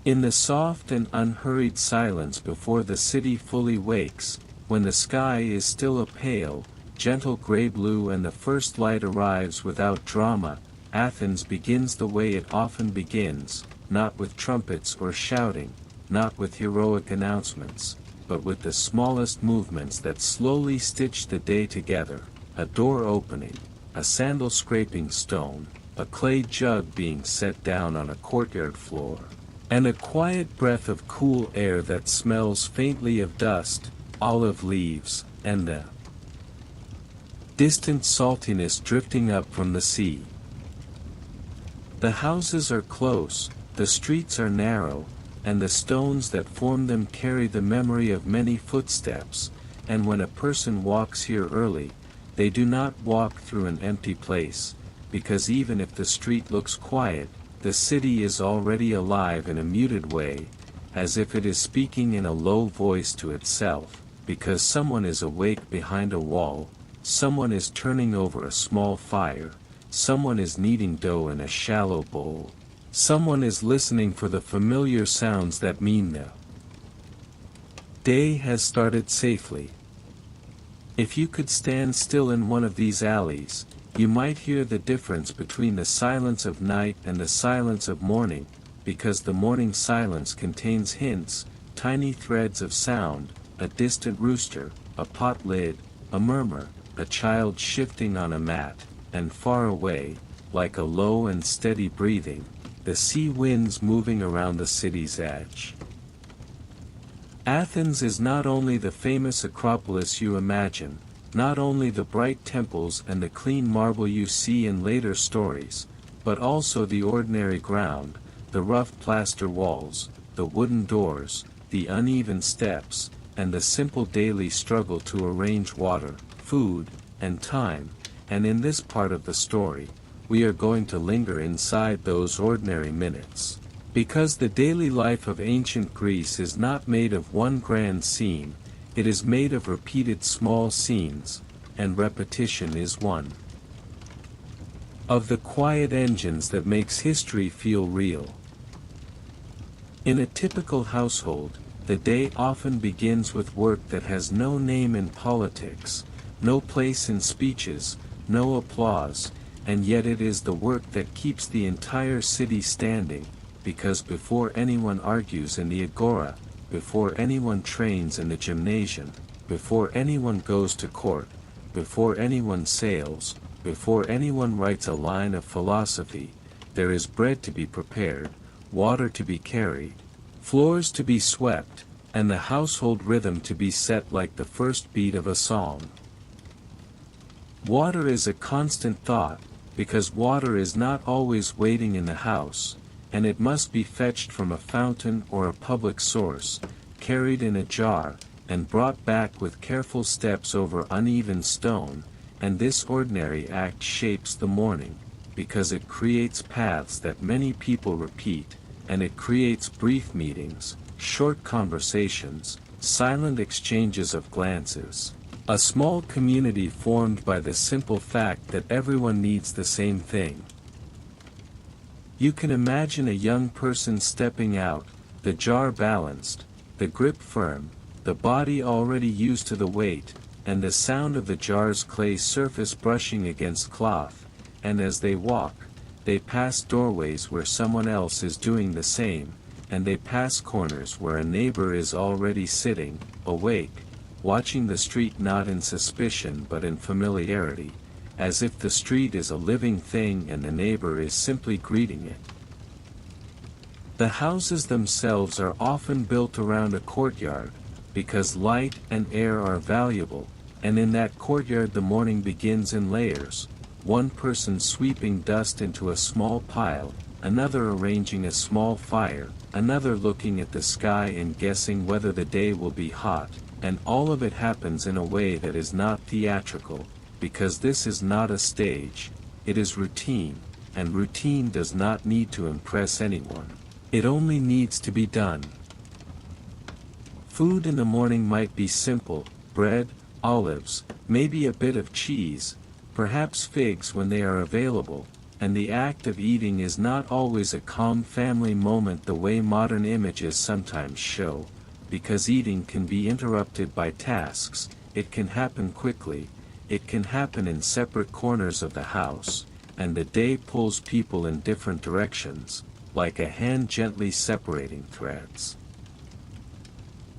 In the soft and unhurried silence before the city fully wakes, when the sky is still a pale, gentle gray-blue and the first light arrives without drama, Athens begins the way it often begins, not with trumpets or shouting, not with heroic announcements, but with the smallest movements that slowly stitch the day together: a door opening, a sandal scraping stone, a clay jug being set down on a courtyard floor, and a quiet breath of cool air that smells faintly of dust, olive leaves, and the distant saltiness drifting up from the sea. The houses are close, the streets are narrow, and the stones that form them carry the memory of many footsteps, and when a person walks here early, they do not walk through an empty place, because even if the street looks quiet, the city is already alive in a muted way, as if it is speaking in a low voice to itself, because someone is awake behind a wall, someone is turning over a small fire, someone is kneading dough in a shallow bowl, someone is listening for the familiar sounds that mean the day has started safely. If you could stand still in one of these alleys, you might hear the difference between the silence of night and the silence of morning, because the morning silence contains hints, tiny threads of sound, a distant rooster, a pot lid, a murmur, a child shifting on a mat, and far away, like a low and steady breathing, the sea winds moving around the city's edge. Athens is not only the famous Acropolis you imagine, not only the bright temples and the clean marble you see in later stories, but also the ordinary ground, the rough plaster walls, the wooden doors, the uneven steps, and the simple daily struggle to arrange water, food, and time, and in this part of the story, we are going to linger inside those ordinary minutes. Because the daily life of ancient Greece is not made of one grand scene, it is made of repeated small scenes, and repetition is one of the quiet engines that makes history feel real. In a typical household, the day often begins with work that has no name in politics, no place in speeches, no applause, and yet it is the work that keeps the entire city standing, because before anyone argues in the agora, before anyone trains in the gymnasium, before anyone goes to court, before anyone sails, before anyone writes a line of philosophy, there is bread to be prepared, water to be carried, floors to be swept, and the household rhythm to be set like the first beat of a song. Water is a constant thought, because water is not always waiting in the house, and it must be fetched from a fountain or a public source, carried in a jar, and brought back with careful steps over uneven stone, and this ordinary act shapes the morning, because it creates paths that many people repeat, and it creates brief meetings, short conversations, silent exchanges of glances, a small community formed by the simple fact that everyone needs the same thing. You can imagine a young person stepping out, the jar balanced, the grip firm, the body already used to the weight, and the sound of the jar's clay surface brushing against cloth, and as they walk, they pass doorways where someone else is doing the same, and they pass corners where a neighbor is already sitting, awake, watching the street not in suspicion but in familiarity, as if the street is a living thing and the neighbor is simply greeting it. The houses themselves are often built around a courtyard, because light and air are valuable, and in that courtyard the morning begins in layers, one person sweeping dust into a small pile, another arranging a small fire, another looking at the sky and guessing whether the day will be hot, and all of it happens in a way that is not theatrical, because this is not a stage, it is routine, and routine does not need to impress anyone. It only needs to be done. Food in the morning might be simple: bread, olives, maybe a bit of cheese, perhaps figs when they are available, and the act of eating is not always a calm family moment the way modern images sometimes show, because eating can be interrupted by tasks, it can happen quickly, it can happen in separate corners of the house, and the day pulls people in different directions, like a hand gently separating threads.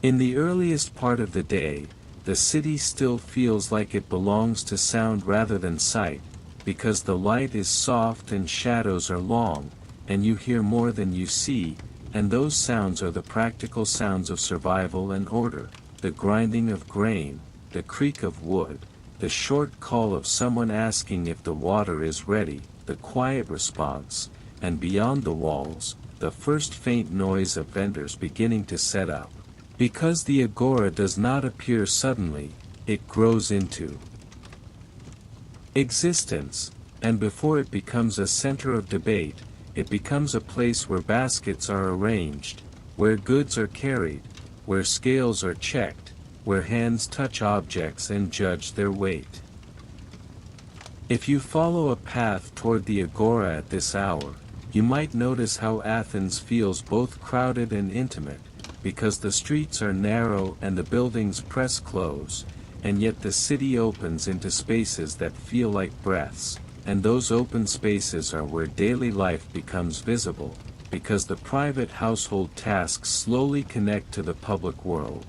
In the earliest part of the day, the city still feels like it belongs to sound rather than sight, because the light is soft and shadows are long, and you hear more than you see, and those sounds are the practical sounds of survival and order, the grinding of grain, the creak of wood, the short call of someone asking if the water is ready, the quiet response, and beyond the walls, the first faint noise of vendors beginning to set up. Because the agora does not appear suddenly, it grows into existence, and before it becomes a center of debate, it becomes a place where baskets are arranged, where goods are carried, where scales are checked, where hands touch objects and judge their weight. If you follow a path toward the agora at this hour, you might notice how Athens feels both crowded and intimate, because the streets are narrow and the buildings press close, and yet the city opens into spaces that feel like breaths, and those open spaces are where daily life becomes visible, because the private household tasks slowly connect to the public world.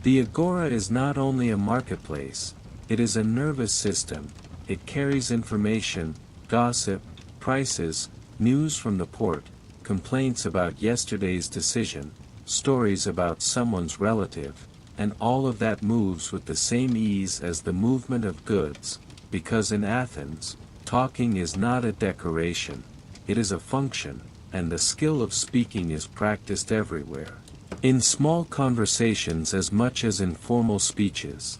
The agora is not only a marketplace, it is a nervous system, it carries information, gossip, prices, news from the port, complaints about yesterday's decision, stories about someone's relative, and all of that moves with the same ease as the movement of goods, because in Athens, talking is not a decoration, it is a function, and the skill of speaking is practiced everywhere, in small conversations as much as in formal speeches.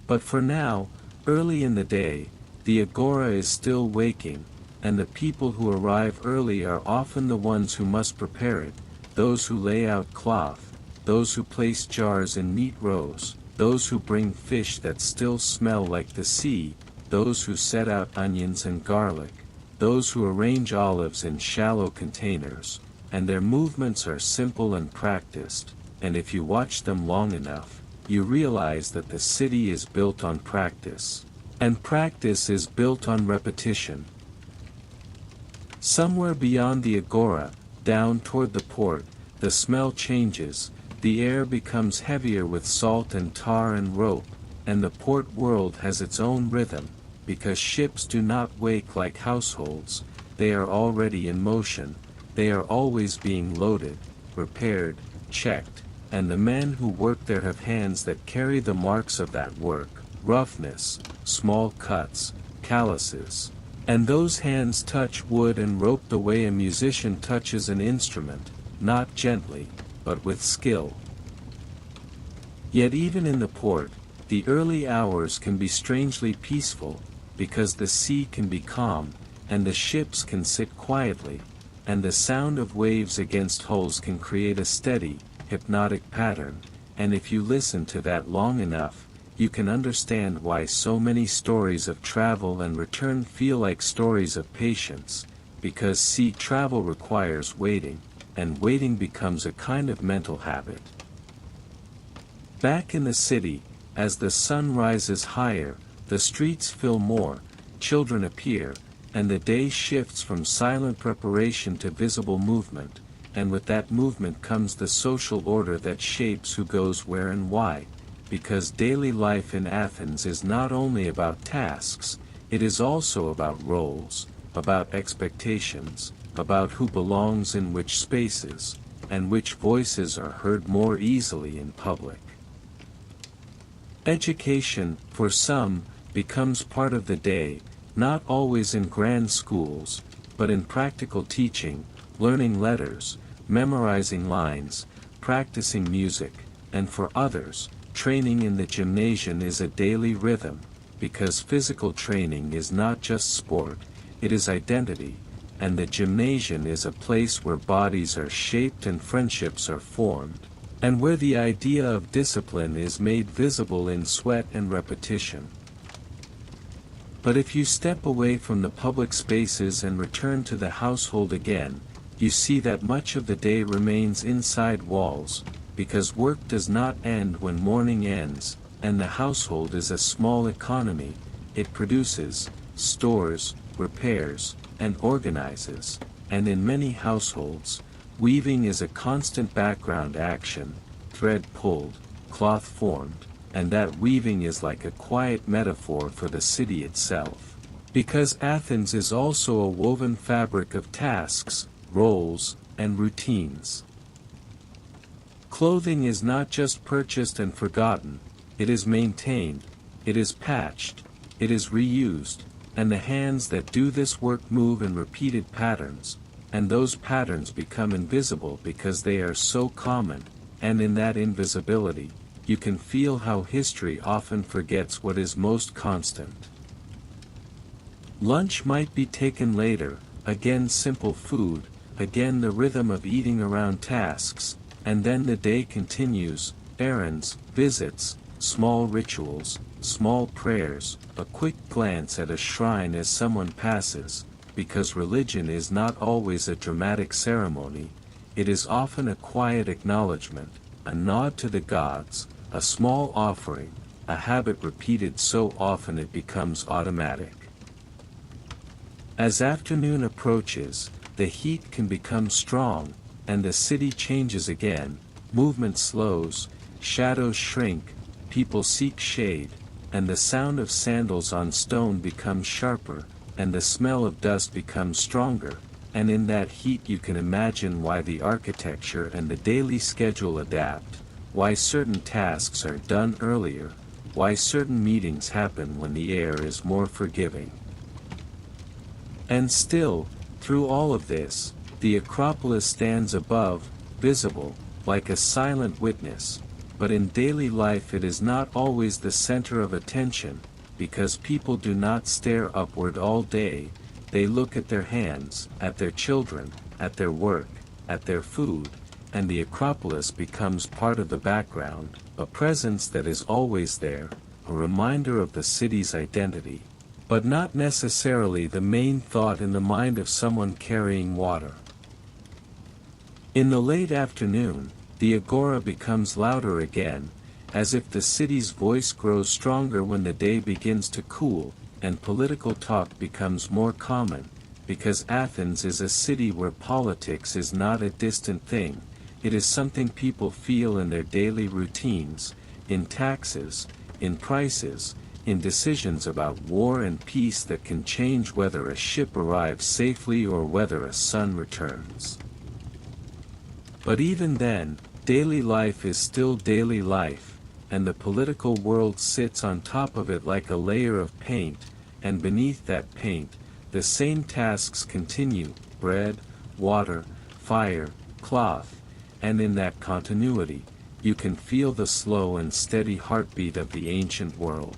But for now, early in the day, the agora is still waking, and the people who arrive early are often the ones who must prepare it, those who lay out cloth, those who place jars in neat rows, those who bring fish that still smell like the sea, those who set out onions and garlic, those who arrange olives in shallow containers, and their movements are simple and practiced, and if you watch them long enough, you realize that the city is built on practice, and practice is built on repetition. Somewhere beyond the agora, down toward the port, the smell changes, the air becomes heavier with salt and tar and rope, and the port world has its own rhythm, because ships do not wake like households, they are already in motion, they are always being loaded, repaired, checked, and the men who work there have hands that carry the marks of that work, roughness, small cuts, calluses. And those hands touch wood and rope the way a musician touches an instrument, not gently, but with skill. Yet even in the port, the early hours can be strangely peaceful, because the sea can be calm, and the ships can sit quietly, and the sound of waves against hulls can create a steady, hypnotic pattern, and if you listen to that long enough, you can understand why so many stories of travel and return feel like stories of patience, because sea travel requires waiting, and waiting becomes a kind of mental habit. Back in the city, as the sun rises higher, the streets fill more, children appear, and the day shifts from silent preparation to visible movement, and with that movement comes the social order that shapes who goes where and why. Because daily life in Athens is not only about tasks, it is also about roles, about expectations, about who belongs in which spaces, and which voices are heard more easily in public. Education, for some, becomes part of the day, not always in grand schools, but in practical teaching, learning letters, memorizing lines, practicing music, and for others, training in the gymnasium is a daily rhythm, because physical training is not just sport, it is identity, and the gymnasium is a place where bodies are shaped and friendships are formed, and where the idea of discipline is made visible in sweat and repetition. But if you step away from the public spaces and return to the household again, you see that much of the day remains inside walls, because work does not end when morning ends, and the household is a small economy. It produces, stores, repairs, and organizes, and in many households, weaving is a constant background action, thread pulled, cloth formed, and that weaving is like a quiet metaphor for the city itself. Because Athens is also a woven fabric of tasks, roles, and routines. Clothing is not just purchased and forgotten, it is maintained, it is patched, it is reused, and the hands that do this work move in repeated patterns, and those patterns become invisible because they are so common, and in that invisibility, you can feel how history often forgets what is most constant. Lunch might be taken later, again simple food, again the rhythm of eating around tasks, and then the day continues, errands, visits, small rituals, small prayers, a quick glance at a shrine as someone passes, because religion is not always a dramatic ceremony, it is often a quiet acknowledgement, a nod to the gods, a small offering, a habit repeated so often it becomes automatic. As afternoon approaches, the heat can become strong, and the city changes again, movement slows, shadows shrink, people seek shade, and the sound of sandals on stone becomes sharper, and the smell of dust becomes stronger, and in that heat you can imagine why the architecture and the daily schedule adapt, why certain tasks are done earlier, why certain meetings happen when the air is more forgiving. And still, through all of this, the Acropolis stands above, visible, like a silent witness, but in daily life it is not always the center of attention, because people do not stare upward all day, they look at their hands, at their children, at their work, at their food, and the Acropolis becomes part of the background, a presence that is always there, a reminder of the city's identity, but not necessarily the main thought in the mind of someone carrying water. In the late afternoon, the agora becomes louder again, as if the city's voice grows stronger when the day begins to cool, and political talk becomes more common, because Athens is a city where politics is not a distant thing, it is something people feel in their daily routines, in taxes, in prices, in decisions about war and peace that can change whether a ship arrives safely or whether a sun returns. But even then, daily life is still daily life, and the political world sits on top of it like a layer of paint, and beneath that paint, the same tasks continue, bread, water, fire, cloth, and in that continuity, you can feel the slow and steady heartbeat of the ancient world.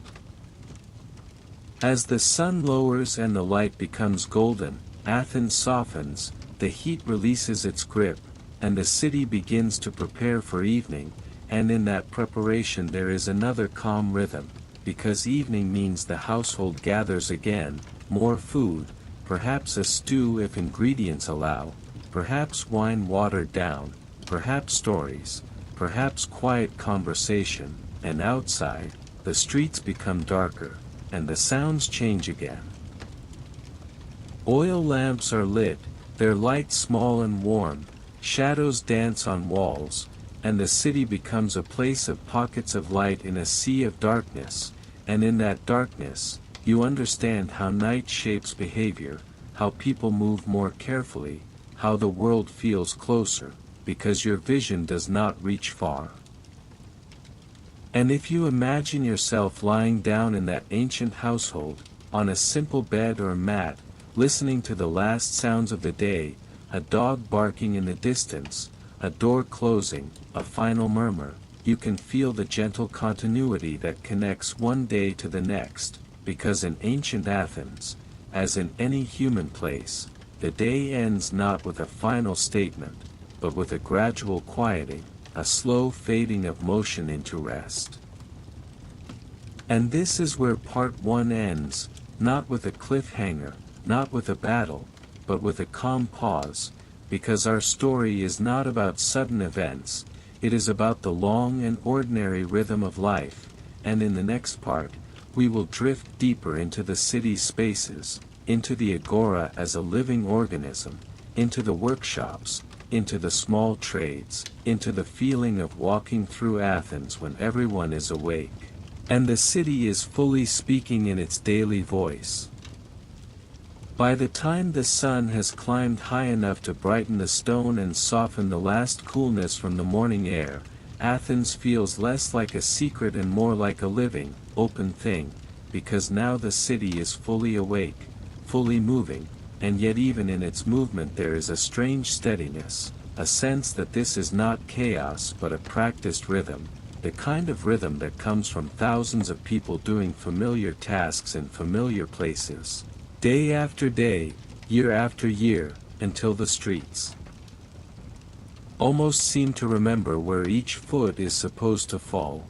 As the sun lowers and the light becomes golden, Athens softens, the heat releases its grip, and the city begins to prepare for evening, and in that preparation there is another calm rhythm, because evening means the household gathers again, more food, perhaps a stew if ingredients allow, perhaps wine watered down, perhaps stories, perhaps quiet conversation, and outside, the streets become darker, and the sounds change again. Oil lamps are lit, their light small and warm, shadows dance on walls, and the city becomes a place of pockets of light in a sea of darkness, and in that darkness, you understand how night shapes behavior, how people move more carefully, how the world feels closer, because your vision does not reach far. And if you imagine yourself lying down in that ancient household, on a simple bed or mat, listening to the last sounds of the day, a dog barking in the distance, a door closing, a final murmur, you can feel the gentle continuity that connects one day to the next, because in ancient Athens, as in any human place, the day ends not with a final statement, but with a gradual quieting, a slow fading of motion into rest. And this is where part 1 ends. not with a cliffhanger, not with a battle, but with a calm pause, because our story is not about sudden events, it is about the long and ordinary rhythm of life, and in the next part, we will drift deeper into the city's spaces, into the agora as a living organism, into the workshops, into the small trades, into the feeling of walking through Athens when everyone is awake, and the city is fully speaking in its daily voice. By the time the sun has climbed high enough to brighten the stone and soften the last coolness from the morning air, Athens feels less like a secret and more like a living, open thing, because now the city is fully awake, fully moving, and yet even in its movement there is a strange steadiness, a sense that this is not chaos but a practiced rhythm, the kind of rhythm that comes from thousands of people doing familiar tasks in familiar places, day after day, year after year, until the streets almost seem to remember where each foot is supposed to fall.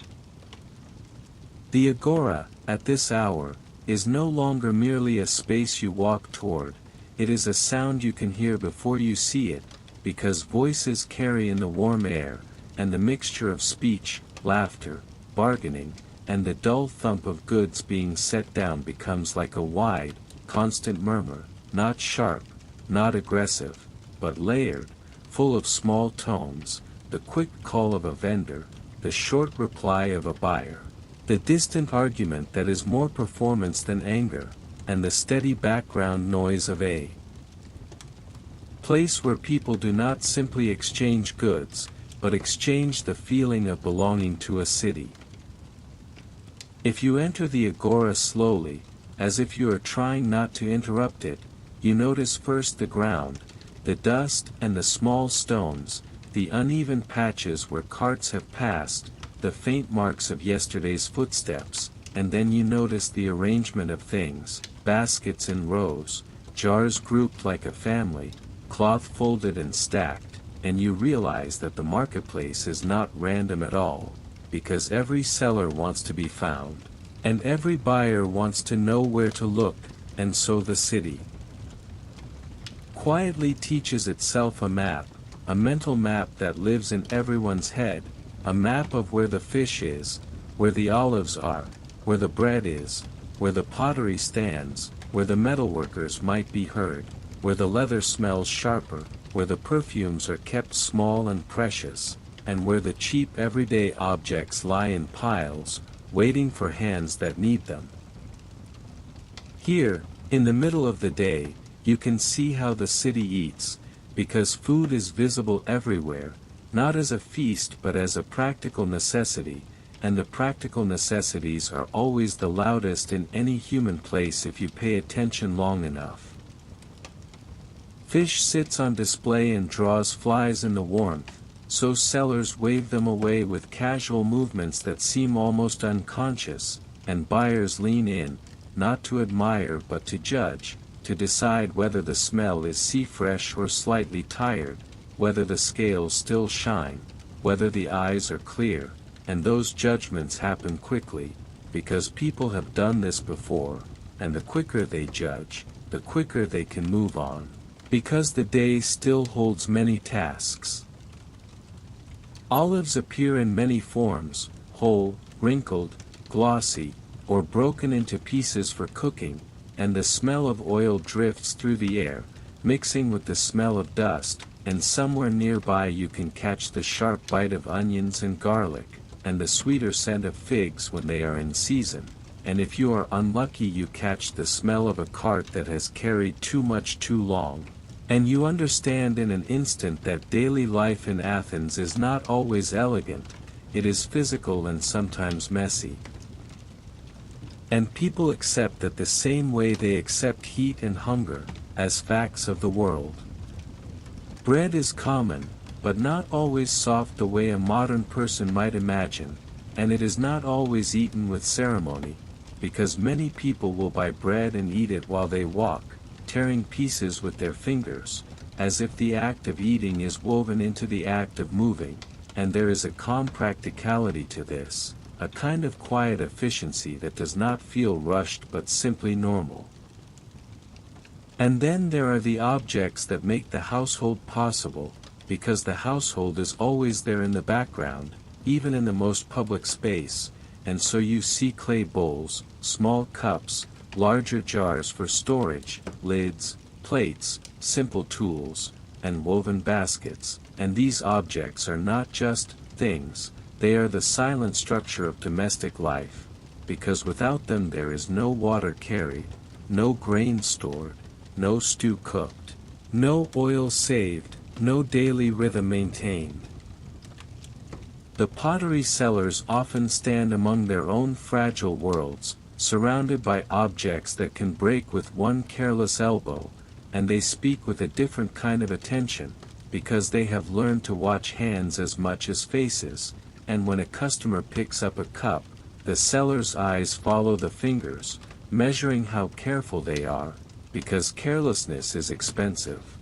The agora, at this hour, is no longer merely a space you walk toward, it is a sound you can hear before you see it, because voices carry in the warm air, and the mixture of speech, laughter, bargaining, and the dull thump of goods being set down becomes like a wide, constant murmur, not sharp, not aggressive, but layered, full of small tones, the quick call of a vendor, the short reply of a buyer, the distant argument that is more performance than anger, and the steady background noise of a place where people do not simply exchange goods, but exchange the feeling of belonging to a city. If you enter the agora slowly, as if you are trying not to interrupt it, you notice first the ground, the dust and the small stones, the uneven patches where carts have passed, the faint marks of yesterday's footsteps, and then you notice the arrangement of things, baskets in rows, jars grouped like a family, cloth folded and stacked, and you realize that the marketplace is not random at all, because every seller wants to be found, and every buyer wants to know where to look, and so the city quietly teaches itself a map, a mental map that lives in everyone's head, a map of where the fish is, where the olives are, where the bread is, where the pottery stands, where the metalworkers might be heard, where the leather smells sharper, where the perfumes are kept small and precious, and where the cheap everyday objects lie in piles, waiting for hands that need them. Here, in the middle of the day, you can see how the city eats, because food is visible everywhere, not as a feast but as a practical necessity, and the practical necessities are always the loudest in any human place if you pay attention long enough. Fish sits on display and draws flies in the warmth, so sellers wave them away with casual movements that seem almost unconscious, and buyers lean in, not to admire but to judge, to decide whether the smell is sea-fresh or slightly tired, whether the scales still shine, whether the eyes are clear, and those judgments happen quickly, because people have done this before, and the quicker they judge, the quicker they can move on, because the day still holds many tasks. Olives appear in many forms, whole, wrinkled, glossy, or broken into pieces for cooking, and the smell of oil drifts through the air, mixing with the smell of dust, and somewhere nearby you can catch the sharp bite of onions and garlic, and the sweeter scent of figs when they are in season, and if you are unlucky you catch the smell of a cart that has carried too much too long, and you understand in an instant that daily life in Athens is not always elegant, it is physical and sometimes messy. And people accept that the same way they accept heat and hunger, as facts of the world. Bread is common, but not always soft the way a modern person might imagine, and it is not always eaten with ceremony, because many people will buy bread and eat it while they walk, tearing pieces with their fingers, as if the act of eating is woven into the act of moving, and there is a calm practicality to this, a kind of quiet efficiency that does not feel rushed but simply normal. And then there are the objects that make the household possible, because the household is always there in the background, even in the most public space, and so you see clay bowls, small cups, larger jars for storage, lids, plates, simple tools, and woven baskets, and these objects are not just things, they are the silent structure of domestic life, because without them there is no water carried, no grain stored, no stew cooked, no oil saved, no daily rhythm maintained. The pottery sellers often stand among their own fragile worlds, surrounded by objects that can break with one careless elbow, and they speak with a different kind of attention, because they have learned to watch hands as much as faces, and when a customer picks up a cup, the seller's eyes follow the fingers, measuring how careful they are, because carelessness is expensive.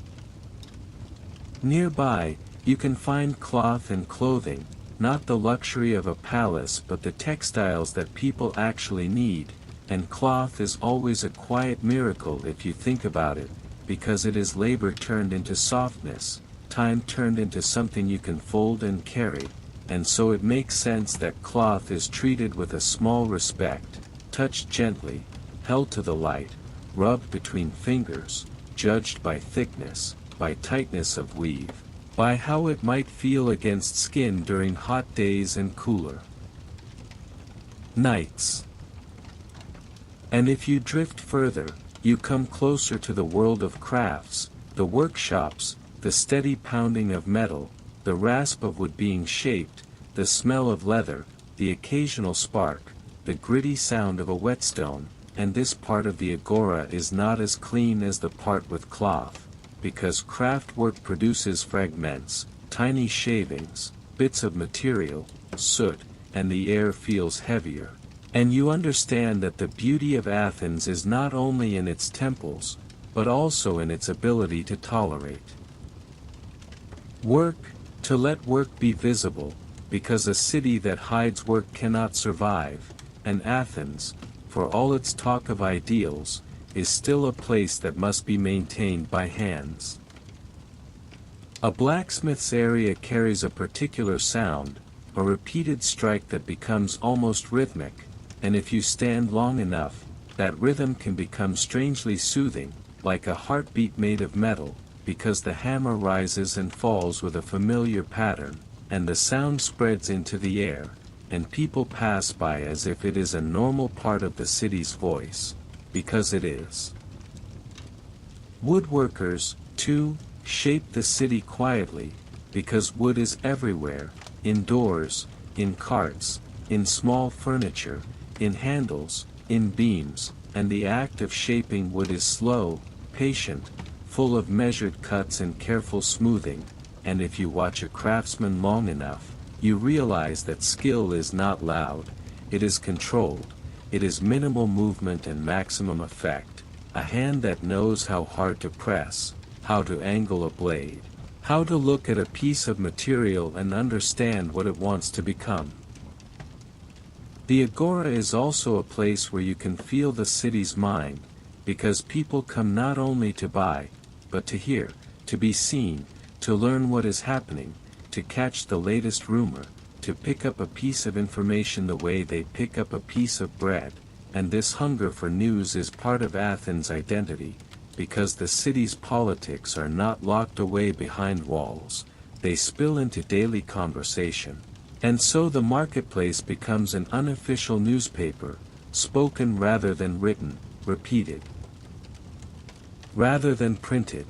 Nearby, you can find cloth and clothing, not the luxury of a palace but the textiles that people actually need, and cloth is always a quiet miracle if you think about it, because it is labor turned into softness, time turned into something you can fold and carry, and so it makes sense that cloth is treated with a small respect, touched gently, held to the light, rubbed between fingers, judged by thickness, by tightness of weave, by how it might feel against skin during hot days and cooler nights. And if you drift further, you come closer to the world of crafts, the workshops, the steady pounding of metal, the rasp of wood being shaped, the smell of leather, the occasional spark, the gritty sound of a whetstone, and this part of the agora is not as clean as the part with cloth, because craft work produces fragments, tiny shavings, bits of material, soot, and the air feels heavier. And you understand that the beauty of Athens is not only in its temples, but also in its ability to tolerate work, to let work be visible, because a city that hides work cannot survive, and Athens, for all its talk of ideals, is still a place that must be maintained by hands. A blacksmith's area carries a particular sound, a repeated strike that becomes almost rhythmic, and if you stand long enough, that rhythm can become strangely soothing, like a heartbeat made of metal, because the hammer rises and falls with a familiar pattern, and the sound spreads into the air, and people pass by as if it is a normal part of the city's voice, because it is. Woodworkers, too, shape the city quietly, because wood is everywhere, indoors, in carts, in small furniture, in handles, in beams, and the act of shaping wood is slow, patient, full of measured cuts and careful smoothing, and if you watch a craftsman long enough, you realize that skill is not loud, it is controlled, it is minimal movement and maximum effect, a hand that knows how hard to press, how to angle a blade, how to look at a piece of material and understand what it wants to become. The agora is also a place where you can feel the city's mind, because people come not only to buy, but to hear, to be seen, to learn what is happening, to catch the latest rumor, to pick up a piece of information the way they pick up a piece of bread, and this hunger for news is part of Athens' identity, because the city's politics are not locked away behind walls, they spill into daily conversation. And so the marketplace becomes an unofficial newspaper, spoken rather than written, repeated rather than printed.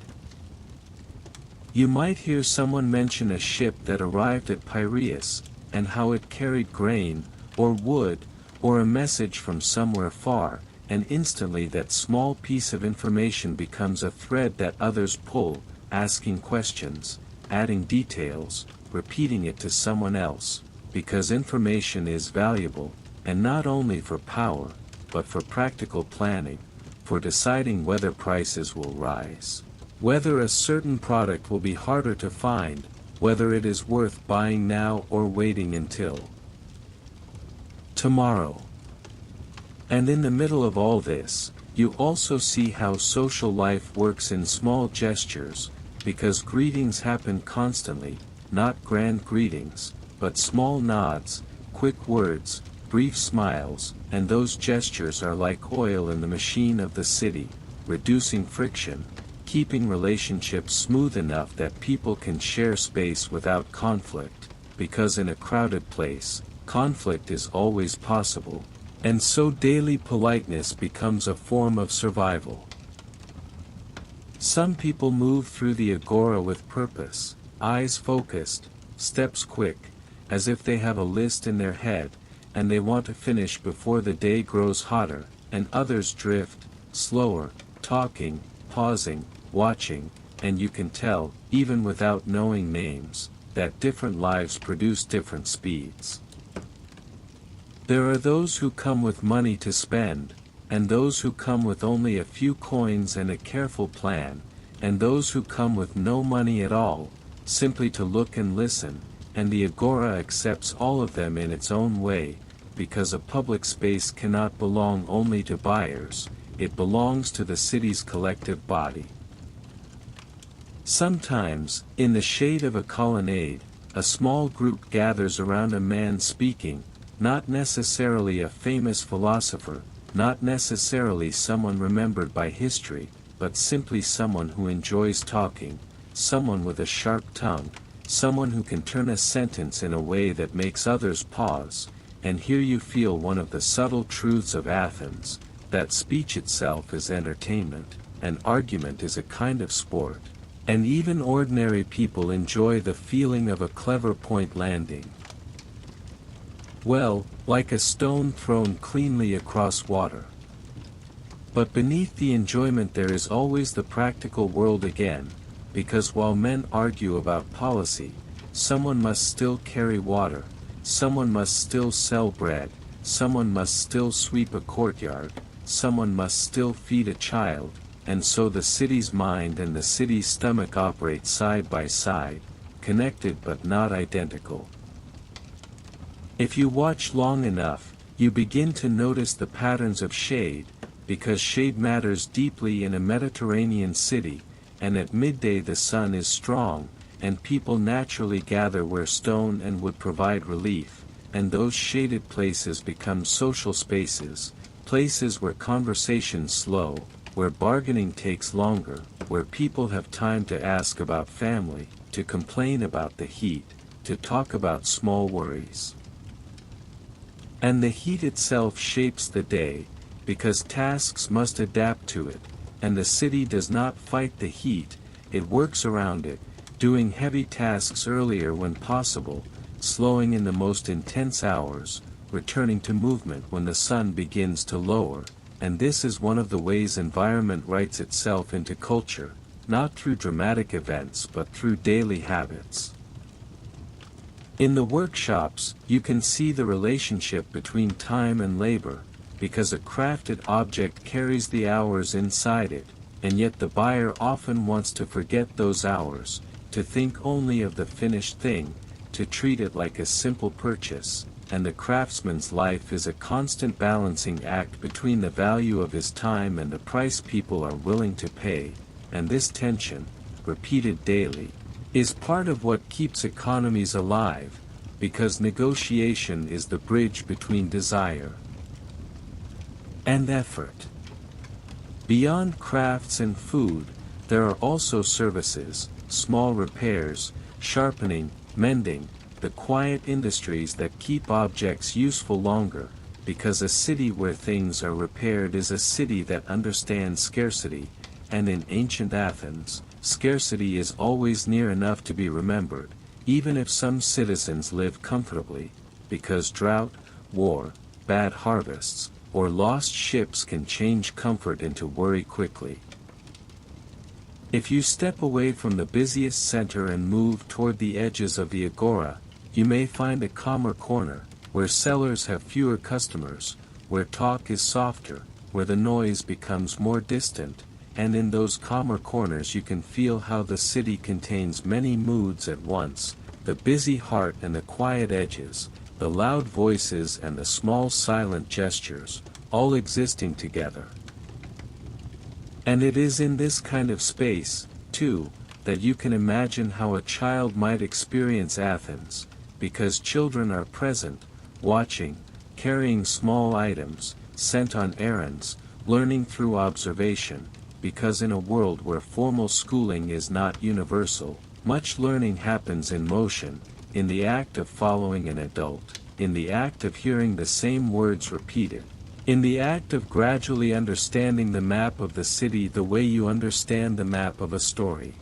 You might hear someone mention a ship that arrived at Piraeus, and how it carried grain, or wood, or a message from somewhere far, and instantly that small piece of information becomes a thread that others pull, asking questions, adding details, repeating it to someone else, because information is valuable, and not only for power, but for practical planning, for deciding whether prices will rise, whether a certain product will be harder to find, whether it is worth buying now or waiting until tomorrow. And in the middle of all this, you also see how social life works in small gestures, because greetings happen constantly, not grand greetings, but small nods, quick words, brief smiles, and those gestures are like oil in the machine of the city, reducing friction, keeping relationships smooth enough that people can share space without conflict, because in a crowded place, conflict is always possible, and so daily politeness becomes a form of survival. Some people move through the agora with purpose, eyes focused, steps quick, as if they have a list in their head, and they want to finish before the day grows hotter, and others drift, slower, talking, pausing, watching, and you can tell, even without knowing names, that different lives produce different speeds. There are those who come with money to spend, and those who come with only a few coins and a careful plan, and those who come with no money at all, simply to look and listen, and the agora accepts all of them in its own way, because a public space cannot belong only to buyers, it belongs to the city's collective body. Sometimes, in the shade of a colonnade, a small group gathers around a man speaking, not necessarily a famous philosopher, not necessarily someone remembered by history, but simply someone who enjoys talking, someone with a sharp tongue, someone who can turn a sentence in a way that makes others pause, and here you feel one of the subtle truths of Athens, that speech itself is entertainment, and argument is a kind of sport, and even ordinary people enjoy the feeling of a clever point landing. Well, like a stone thrown cleanly across water. But beneath the enjoyment there is always the practical world again, because while men argue about policy, someone must still carry water, someone must still sell bread, someone must still sweep a courtyard, someone must still feed a child, and so the city's mind and the city's stomach operate side by side, connected but not identical. If you watch long enough, you begin to notice the patterns of shade, because shade matters deeply in a Mediterranean city, and at midday the sun is strong, and people naturally gather where stone and wood provide relief, and those shaded places become social spaces, places where conversations slow, where bargaining takes longer, where people have time to ask about family, to complain about the heat, to talk about small worries. And the heat itself shapes the day, because tasks must adapt to it, and the city does not fight the heat, it works around it, doing heavy tasks earlier when possible, slowing in the most intense hours, returning to movement when the sun begins to lower, and this is one of the ways environment writes itself into culture, not through dramatic events but through daily habits. In the workshops, you can see the relationship between time and labor, because a crafted object carries the hours inside it, and yet the buyer often wants to forget those hours, to think only of the finished thing, to treat it like a simple purchase, and the craftsman's life is a constant balancing act between the value of his time and the price people are willing to pay, and this tension, repeated daily, is part of what keeps economies alive, because negotiation is the bridge between desire and effort. Beyond crafts and food, there are also services, small repairs, sharpening, mending, the quiet industries that keep objects useful longer, because a city where things are repaired is a city that understands scarcity, and in ancient Athens, scarcity is always near enough to be remembered, even if some citizens live comfortably, because drought, war, bad harvests, or lost ships can change comfort into worry quickly. If you step away from the busiest center and move toward the edges of the agora, you may find a calmer corner, where sellers have fewer customers, where talk is softer, where the noise becomes more distant, and in those calmer corners you can feel how the city contains many moods at once, the busy heart and the quiet edges, the loud voices and the small silent gestures, all existing together. And it is in this kind of space, too, that you can imagine how a child might experience Athens, because children are present, watching, carrying small items, sent on errands, learning through observation, because in a world where formal schooling is not universal, much learning happens in motion, in the act of following an adult, in the act of hearing the same words repeated, in the act of gradually understanding the map of the city the way you understand the map of a story.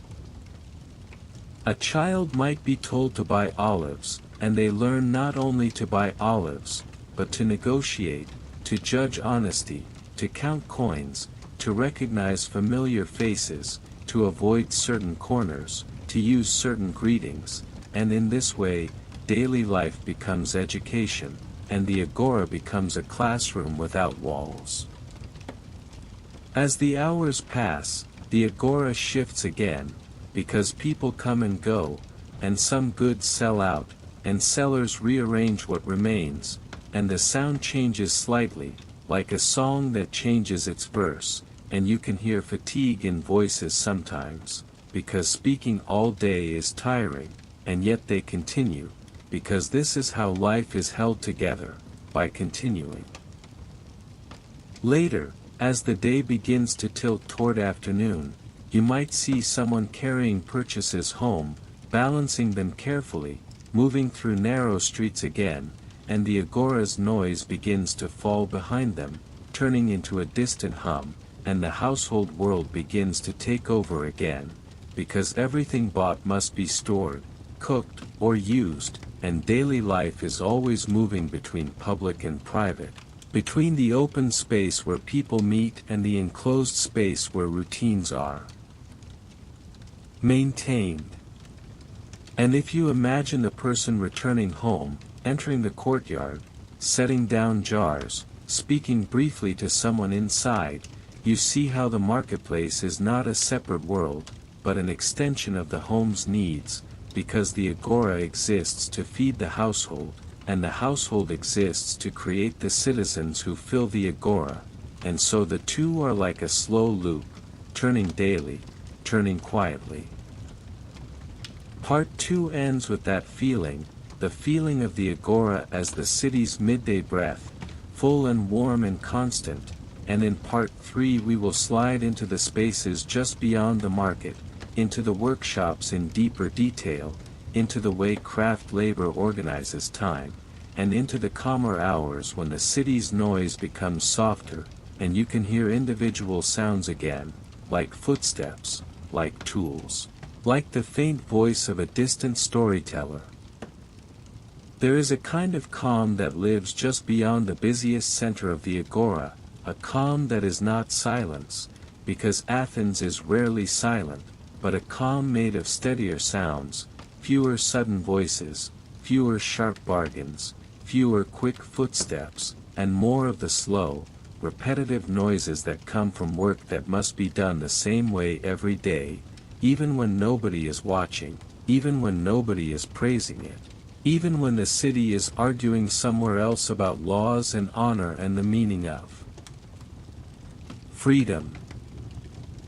A child might be told to buy olives, and they learn not only to buy olives, but to negotiate, to judge honesty, to count coins, to recognize familiar faces, to avoid certain corners, to use certain greetings, and in this way, daily life becomes education, and the agora becomes a classroom without walls. As the hours pass, the agora shifts again, because people come and go, and some goods sell out, and sellers rearrange what remains, and the sound changes slightly, like a song that changes its verse, and you can hear fatigue in voices sometimes, because speaking all day is tiring, and yet they continue, because this is how life is held together, by continuing. Later, as the day begins to tilt toward afternoon, you might see someone carrying purchases home, balancing them carefully, moving through narrow streets again, and the agora's noise begins to fall behind them, turning into a distant hum, and the household world begins to take over again, because everything bought must be stored, cooked, or used, and daily life is always moving between public and private, between the open space where people meet and the enclosed space where routines are maintained. And if you imagine a person returning home, entering the courtyard, setting down jars, speaking briefly to someone inside, you see how the marketplace is not a separate world, but an extension of the home's needs, because the agora exists to feed the household, and the household exists to create the citizens who fill the agora, and so the two are like a slow loop, turning daily, turning quietly. Part 2 ends with that feeling, the feeling of the agora as the city's midday breath, full and warm and constant, and in Part 3 we will slide into the spaces just beyond the market, into the workshops in deeper detail, into the way craft labor organizes time, and into the calmer hours when the city's noise becomes softer, and you can hear individual sounds again, like footsteps, like tools, like the faint voice of a distant storyteller. There is a kind of calm that lives just beyond the busiest center of the agora, a calm that is not silence, because Athens is rarely silent, but a calm made of steadier sounds, fewer sudden voices, fewer sharp bargains, fewer quick footsteps, and more of the slow, repetitive noises that come from work that must be done the same way every day, even when nobody is watching, even when nobody is praising it, even when the city is arguing somewhere else about laws and honor and the meaning of freedom.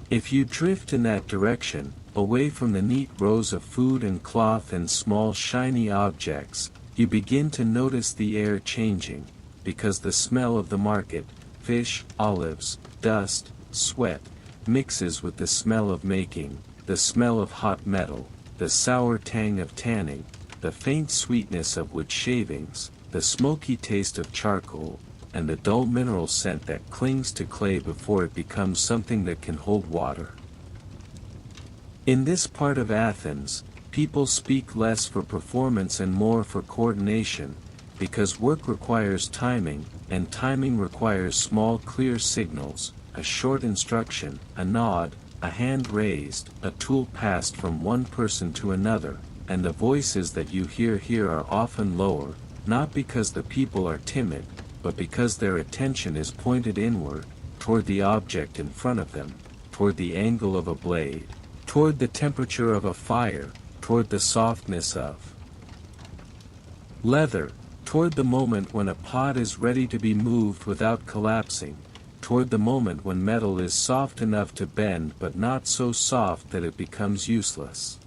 If you drift in that direction, away from the neat rows of food and cloth and small shiny objects, you begin to notice the air changing, because the smell of the market, fish, olives, dust, sweat, mixes with the smell of making, the smell of hot metal, the sour tang of tanning, the faint sweetness of wood shavings, the smoky taste of charcoal, and the dull mineral scent that clings to clay before it becomes something that can hold water. In this part of Athens, people speak less for performance and more for coordination, because work requires timing, and timing requires small clear signals, a short instruction, a nod, a hand raised, a tool passed from one person to another, and the voices that you hear here are often lower, not because the people are timid, but because their attention is pointed inward, toward the object in front of them, toward the angle of a blade, toward the temperature of a fire, toward the softness of leather, toward the moment when a pot is ready to be moved without collapsing, toward the moment when metal is soft enough to bend but not so soft that it becomes useless.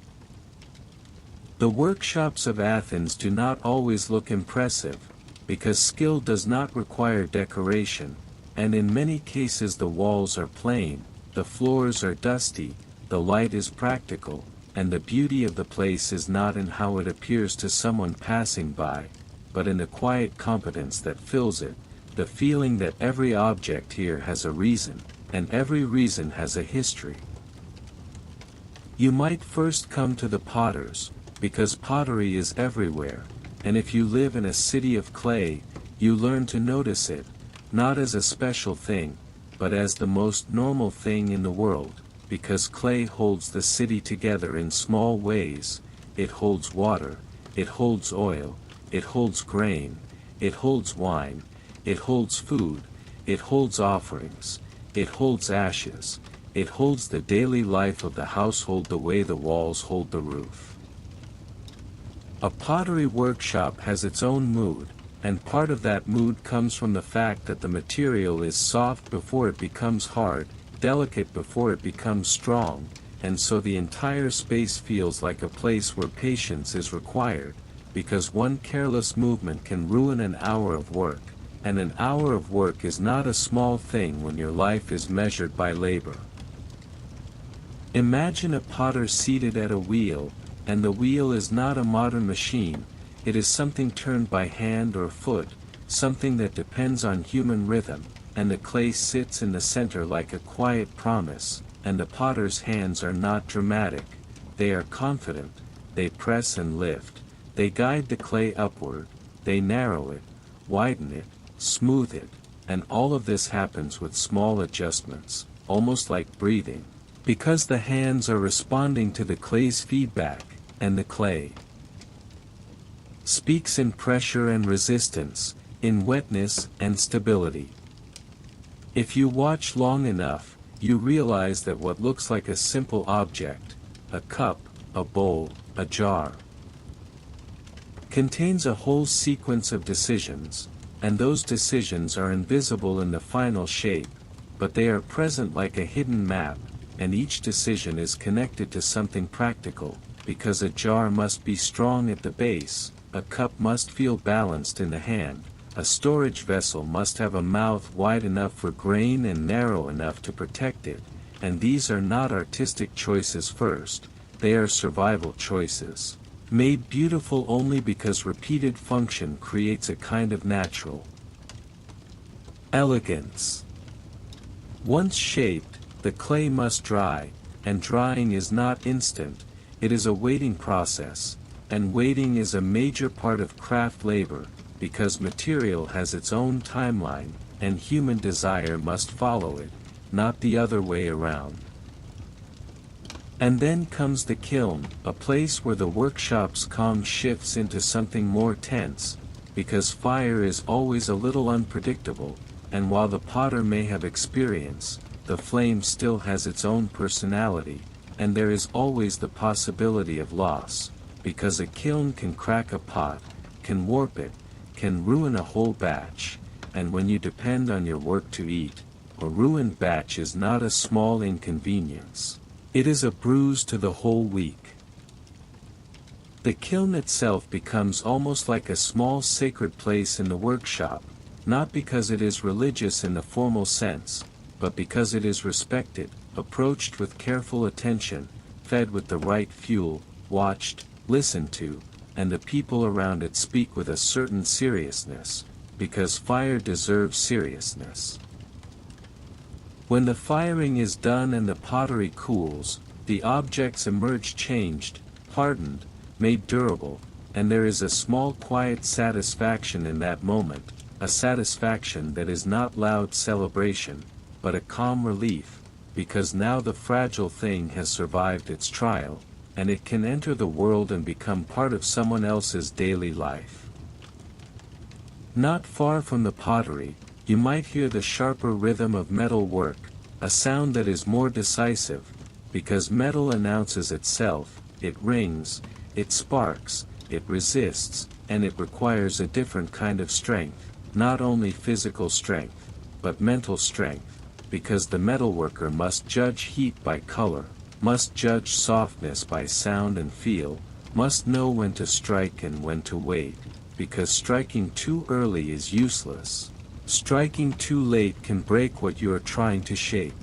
The workshops of Athens do not always look impressive, because skill does not require decoration, and in many cases the walls are plain, the floors are dusty, the light is practical, and the beauty of the place is not in how it appears to someone passing by, but in the quiet competence that fills it, the feeling that every object here has a reason, and every reason has a history. You might first come to the potters, because pottery is everywhere, and if you live in a city of clay, you learn to notice it, not as a special thing, but as the most normal thing in the world, because clay holds the city together in small ways. It holds water, it holds oil, it holds grain, it holds wine, it holds food, it holds offerings, it holds ashes, it holds the daily life of the household the way the walls hold the roof. A pottery workshop has its own mood, and part of that mood comes from the fact that the material is soft before it becomes hard, delicate before it becomes strong, and so the entire space feels like a place where patience is required, because one careless movement can ruin an hour of work, and an hour of work is not a small thing when your life is measured by labor. Imagine a potter seated at a wheel, and the wheel is not a modern machine, it is something turned by hand or foot, something that depends on human rhythm, and the clay sits in the center like a quiet promise, and the potter's hands are not dramatic, they are confident, they press and lift, they guide the clay upward, they narrow it, widen it, smooth it, and all of this happens with small adjustments, almost like breathing, because the hands are responding to the clay's feedback, and the clay speaks in pressure and resistance, in wetness and stability. If you watch long enough, you realize that what looks like a simple object, a cup, a bowl, a jar, contains a whole sequence of decisions, and those decisions are invisible in the final shape, but they are present like a hidden map, and each decision is connected to something practical, because a jar must be strong at the base, a cup must feel balanced in the hand, a storage vessel must have a mouth wide enough for grain and narrow enough to protect it, and these are not artistic choices first, they are survival choices, made beautiful only because repeated function creates a kind of natural elegance. Once shaped, the clay must dry, and drying is not instant, it is a waiting process, and waiting is a major part of craft labor, because material has its own timeline, and human desire must follow it, not the other way around. And then comes the kiln, a place where the workshop's calm shifts into something more tense, because fire is always a little unpredictable, and while the potter may have experience, the flame still has its own personality, and there is always the possibility of loss, because a kiln can crack a pot, can warp it, can ruin a whole batch, and when you depend on your work to eat, a ruined batch is not a small inconvenience. It is a bruise to the whole week. The kiln itself becomes almost like a small sacred place in the workshop, not because it is religious in the formal sense, but because it is respected, approached with careful attention, fed with the right fuel, watched, listened to, and the people around it speak with a certain seriousness, because fire deserves seriousness. When the firing is done and the pottery cools, the objects emerge changed, hardened, made durable, and there is a small quiet satisfaction in that moment, a satisfaction that is not loud celebration, but a calm relief, because now the fragile thing has survived its trial, and it can enter the world and become part of someone else's daily life. Not far from the pottery, you might hear the sharper rhythm of metal work, a sound that is more decisive, because metal announces itself, it rings, it sparks, it resists, and it requires a different kind of strength, not only physical strength, but mental strength, because the metalworker must judge heat by color, must judge softness by sound and feel, must know when to strike and when to wait, because striking too early is useless. Striking too late can break what you are trying to shape.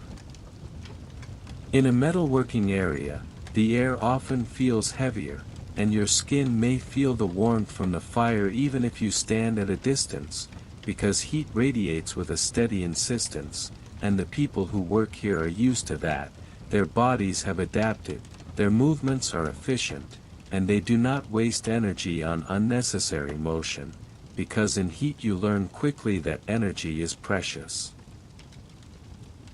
In a metalworking area, the air often feels heavier, and your skin may feel the warmth from the fire even if you stand at a distance, because heat radiates with a steady insistence, and the people who work here are used to that. Their bodies have adapted, their movements are efficient, and they do not waste energy on unnecessary motion, because in heat you learn quickly that energy is precious.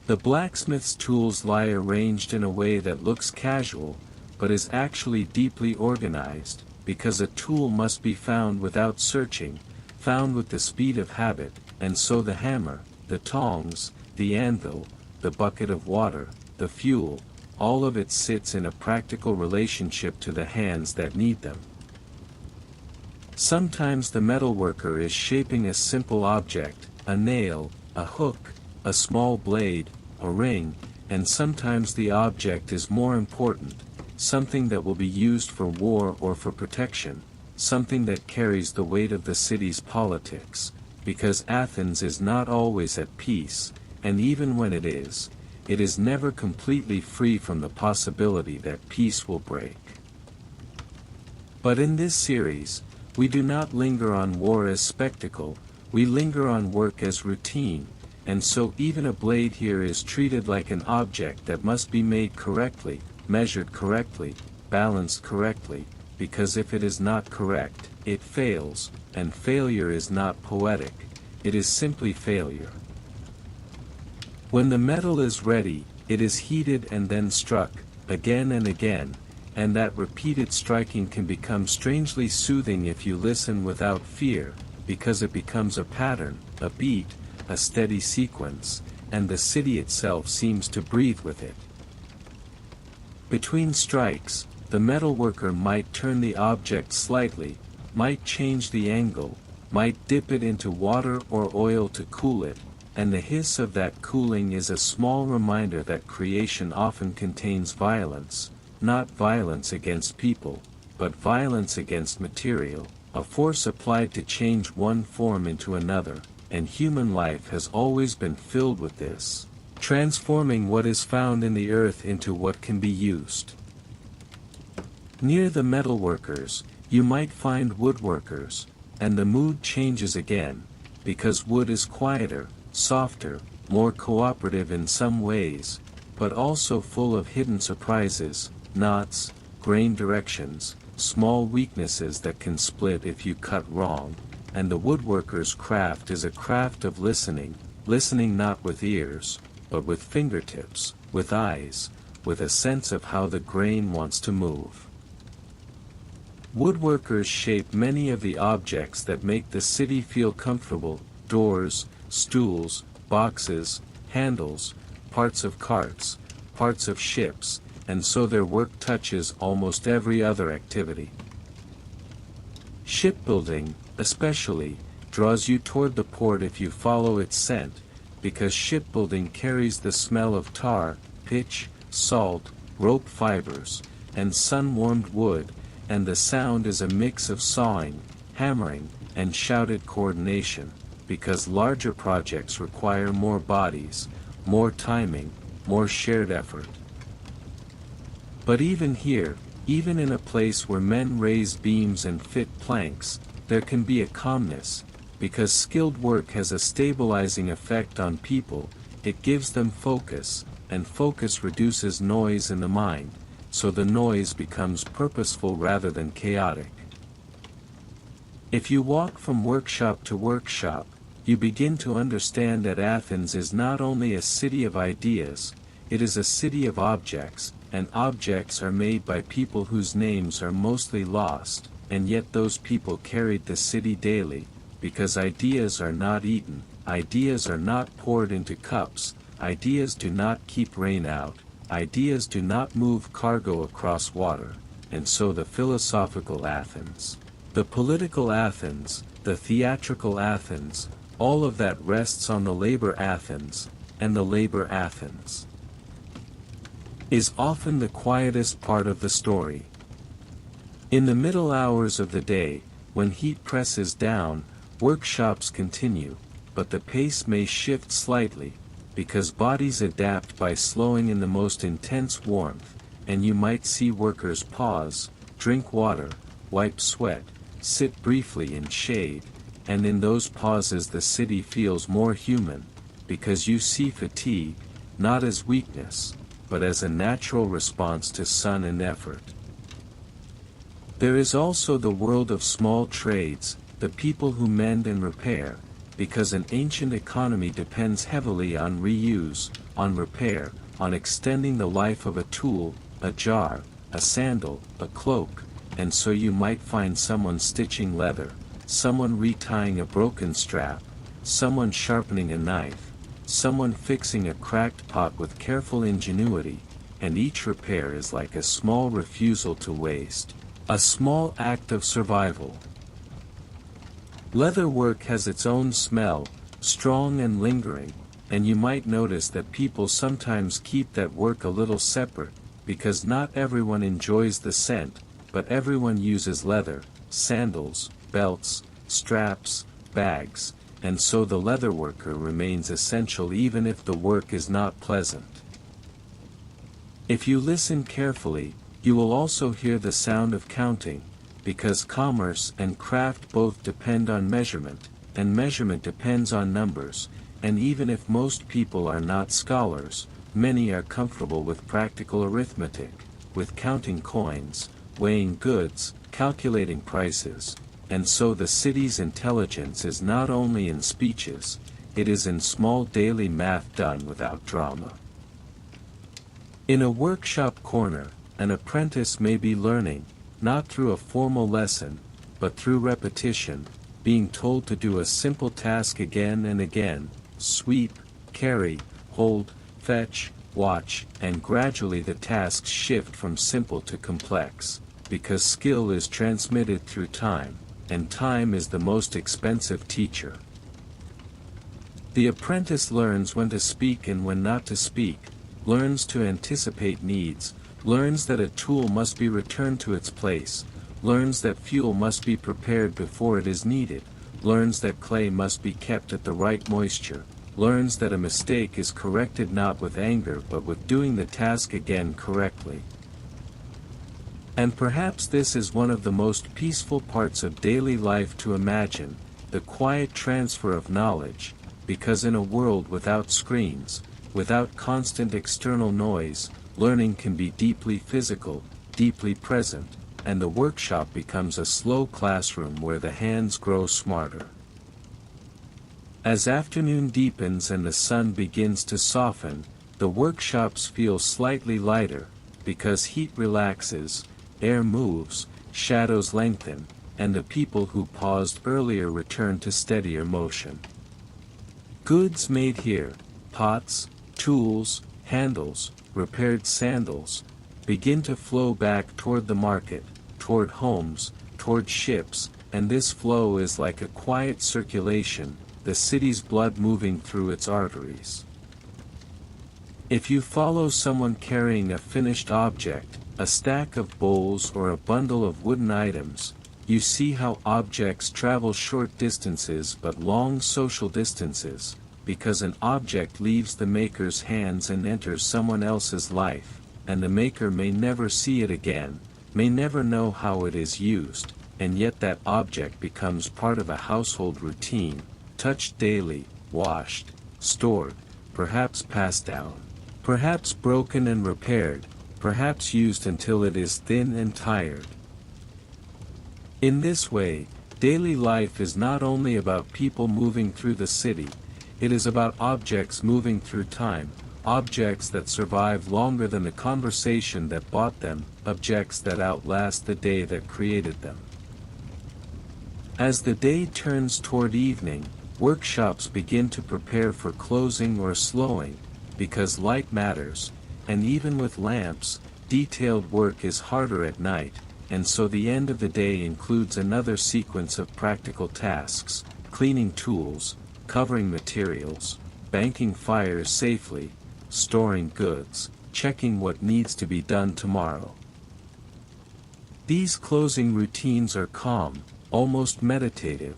The blacksmith's tools lie arranged in a way that looks casual, but is actually deeply organized, because a tool must be found without searching, found with the speed of habit, and so the hammer, the tongs, the anvil, the bucket of water, the fuel, all of it sits in a practical relationship to the hands that need them. Sometimes the metalworker is shaping a simple object, a nail, a hook, a small blade, a ring, and sometimes the object is more important, something that will be used for war or for protection, something that carries the weight of the city's politics, because Athens is not always at peace, and even when it is never completely free from the possibility that peace will break. But in this series, we do not linger on war as spectacle, we linger on work as routine, and so even a blade here is treated like an object that must be made correctly, measured correctly, balanced correctly, because if it is not correct, it fails, and failure is not poetic, it is simply failure. When the metal is ready, it is heated and then struck, again and again, and that repeated striking can become strangely soothing if you listen without fear, because it becomes a pattern, a beat, a steady sequence, and the city itself seems to breathe with it. Between strikes, the metalworker might turn the object slightly, might change the angle, might dip it into water or oil to cool it, and the hiss of that cooling is a small reminder that creation often contains violence, not violence against people, but violence against material, a force applied to change one form into another, and human life has always been filled with this, transforming what is found in the earth into what can be used. Near the metalworkers, you might find woodworkers, and the mood changes again, because wood is quieter, softer, more cooperative in some ways, but also full of hidden surprises, knots, grain directions, small weaknesses that can split if you cut wrong, and the woodworker's craft is a craft of listening, listening not with ears, but with fingertips, with eyes, with a sense of how the grain wants to move. Woodworkers shape many of the objects that make the city feel comfortable: doors, stools, boxes, handles, parts of carts, parts of ships, and so their work touches almost every other activity. Shipbuilding, especially, draws you toward the port if you follow its scent, because shipbuilding carries the smell of tar, pitch, salt, rope fibers, and sun-warmed wood, and the sound is a mix of sawing, hammering, and shouted coordination, because larger projects require more bodies, more timing, more shared effort. But even here, even in a place where men raise beams and fit planks, there can be a calmness, because skilled work has a stabilizing effect on people, it gives them focus, and focus reduces noise in the mind, so the noise becomes purposeful rather than chaotic. If you walk from workshop to workshop, you begin to understand that Athens is not only a city of ideas, it is a city of objects, and objects are made by people whose names are mostly lost, and yet those people carried the city daily, because ideas are not eaten, ideas are not poured into cups, ideas do not keep rain out, ideas do not move cargo across water, and so the philosophical Athens. The political Athens, the theatrical Athens, all of that rests on the labor Athens, and the labor Athens is often the quietest part of the story. In the middle hours of the day, when heat presses down, workshops continue, but the pace may shift slightly, because bodies adapt by slowing in the most intense warmth, and you might see workers pause, drink water, wipe sweat, sit briefly in shade, and in those pauses the city feels more human, because you see fatigue, not as weakness, but as a natural response to sun and effort. There is also the world of small trades, the people who mend and repair, because an ancient economy depends heavily on reuse, on repair, on extending the life of a tool, a jar, a sandal, a cloak, and so you might find someone stitching leather, someone retying a broken strap, someone sharpening a knife, someone fixing a cracked pot with careful ingenuity, and each repair is like a small refusal to waste, a small act of survival. Leather work has its own smell, strong and lingering, and you might notice that people sometimes keep that work a little separate, because not everyone enjoys the scent, but everyone uses leather, sandals, belts, straps, bags, and so the leather worker remains essential even if the work is not pleasant. If you listen carefully, you will also hear the sound of counting, because commerce and craft both depend on measurement, and measurement depends on numbers, and even if most people are not scholars, many are comfortable with practical arithmetic, with counting coins, weighing goods, calculating prices, and so the city's intelligence is not only in speeches, it is in small daily math done without drama. In a workshop corner, an apprentice may be learning, not through a formal lesson, but through repetition, being told to do a simple task again and again, sweep, carry, hold, fetch, watch, and gradually the tasks shift from simple to complex, because skill is transmitted through time, and time is the most expensive teacher. The apprentice learns when to speak and when not to speak, learns to anticipate needs, learns that a tool must be returned to its place, learns that fuel must be prepared before it is needed, learns that clay must be kept at the right moisture, learns that a mistake is corrected not with anger but with doing the task again correctly. And perhaps this is one of the most peaceful parts of daily life to imagine, the quiet transfer of knowledge, because in a world without screens, without constant external noise, learning can be deeply physical, deeply present, and the workshop becomes a slow classroom where the hands grow smarter. As afternoon deepens and the sun begins to soften, the workshops feel slightly lighter, because heat relaxes, air moves, shadows lengthen, and the people who paused earlier return to steadier motion. Goods made here, pots, tools, handles, repaired sandals, begin to flow back toward the market, toward homes, toward ships, and this flow is like a quiet circulation, the city's blood moving through its arteries. If you follow someone carrying a finished object, a stack of bowls or a bundle of wooden items, you see how objects travel short distances but long social distances, because an object leaves the maker's hands and enters someone else's life, and the maker may never see it again, may never know how it is used, and yet that object becomes part of a household routine, touched daily, washed, stored, perhaps passed down, perhaps broken and repaired, perhaps used until it is thin and tired. In this way, daily life is not only about people moving through the city, it is about objects moving through time, objects that survive longer than the conversation that bought them, objects that outlast the day that created them. As the day turns toward evening, workshops begin to prepare for closing or slowing, because light matters, and even with lamps, detailed work is harder at night, and so the end of the day includes another sequence of practical tasks: cleaning tools, covering materials, banking fires safely, storing goods, checking what needs to be done tomorrow. These closing routines are calm, almost meditative,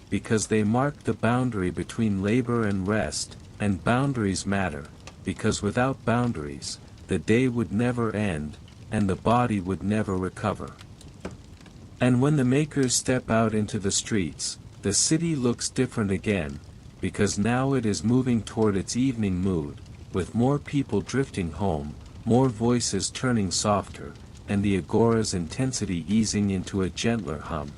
because they mark the boundary between labor and rest, and boundaries matter, because without boundaries, the day would never end, and the body would never recover. And when the makers step out into the streets, the city looks different again, because now it is moving toward its evening mood, with more people drifting home, more voices turning softer, and the agora's intensity easing into a gentler hum.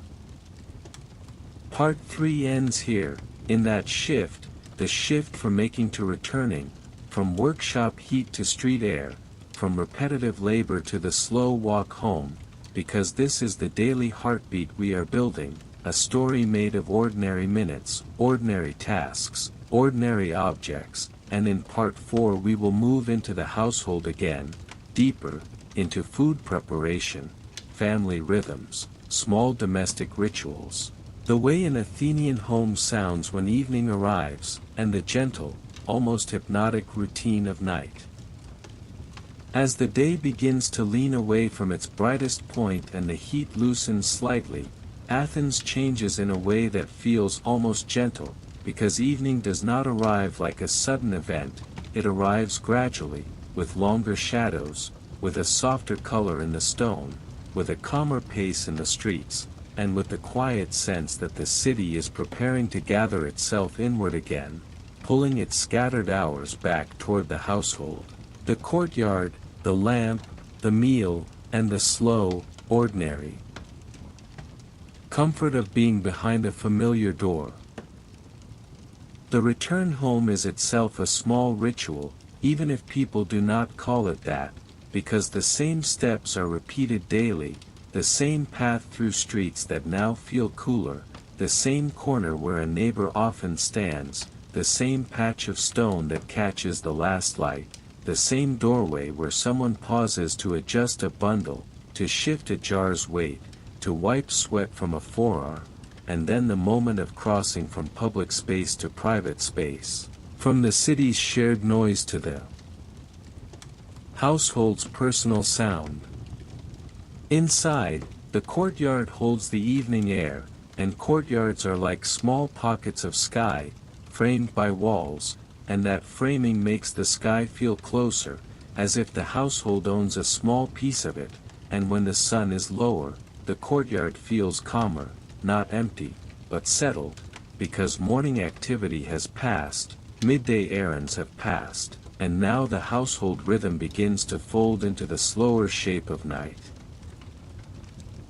Part 3 ends here, in that shift, the shift from making to returning, from workshop heat to street air, from repetitive labor to the slow walk home, because this is the daily heartbeat we are building, a story made of ordinary minutes, ordinary tasks, ordinary objects, and in Part 4 we will move into the household again, deeper, into food preparation, family rhythms, small domestic rituals, the way an Athenian home sounds when evening arrives, and the gentle, almost hypnotic routine of night. As the day begins to lean away from its brightest point and the heat loosens slightly, Athens changes in a way that feels almost gentle, because evening does not arrive like a sudden event, it arrives gradually, with longer shadows, with a softer color in the stone, with a calmer pace in the streets, and with the quiet sense that the city is preparing to gather itself inward again, pulling its scattered hours back toward the household, the courtyard, the lamp, the meal, and the slow, ordinary comfort of being behind a familiar door. The return home is itself a small ritual, even if people do not call it that, because the same steps are repeated daily, the same path through streets that now feel cooler, the same corner where a neighbor often stands, the same patch of stone that catches the last light, the same doorway where someone pauses to adjust a bundle, to shift a jar's weight, to wipe sweat from a forearm, and then the moment of crossing from public space to private space, from the city's shared noise to the household's personal sound. Inside, the courtyard holds the evening air, and courtyards are like small pockets of sky, framed by walls, and that framing makes the sky feel closer, as if the household owns a small piece of it, and when the sun is lower, the courtyard feels calmer, not empty, but settled, because morning activity has passed, midday errands have passed, and now the household rhythm begins to fold into the slower shape of night.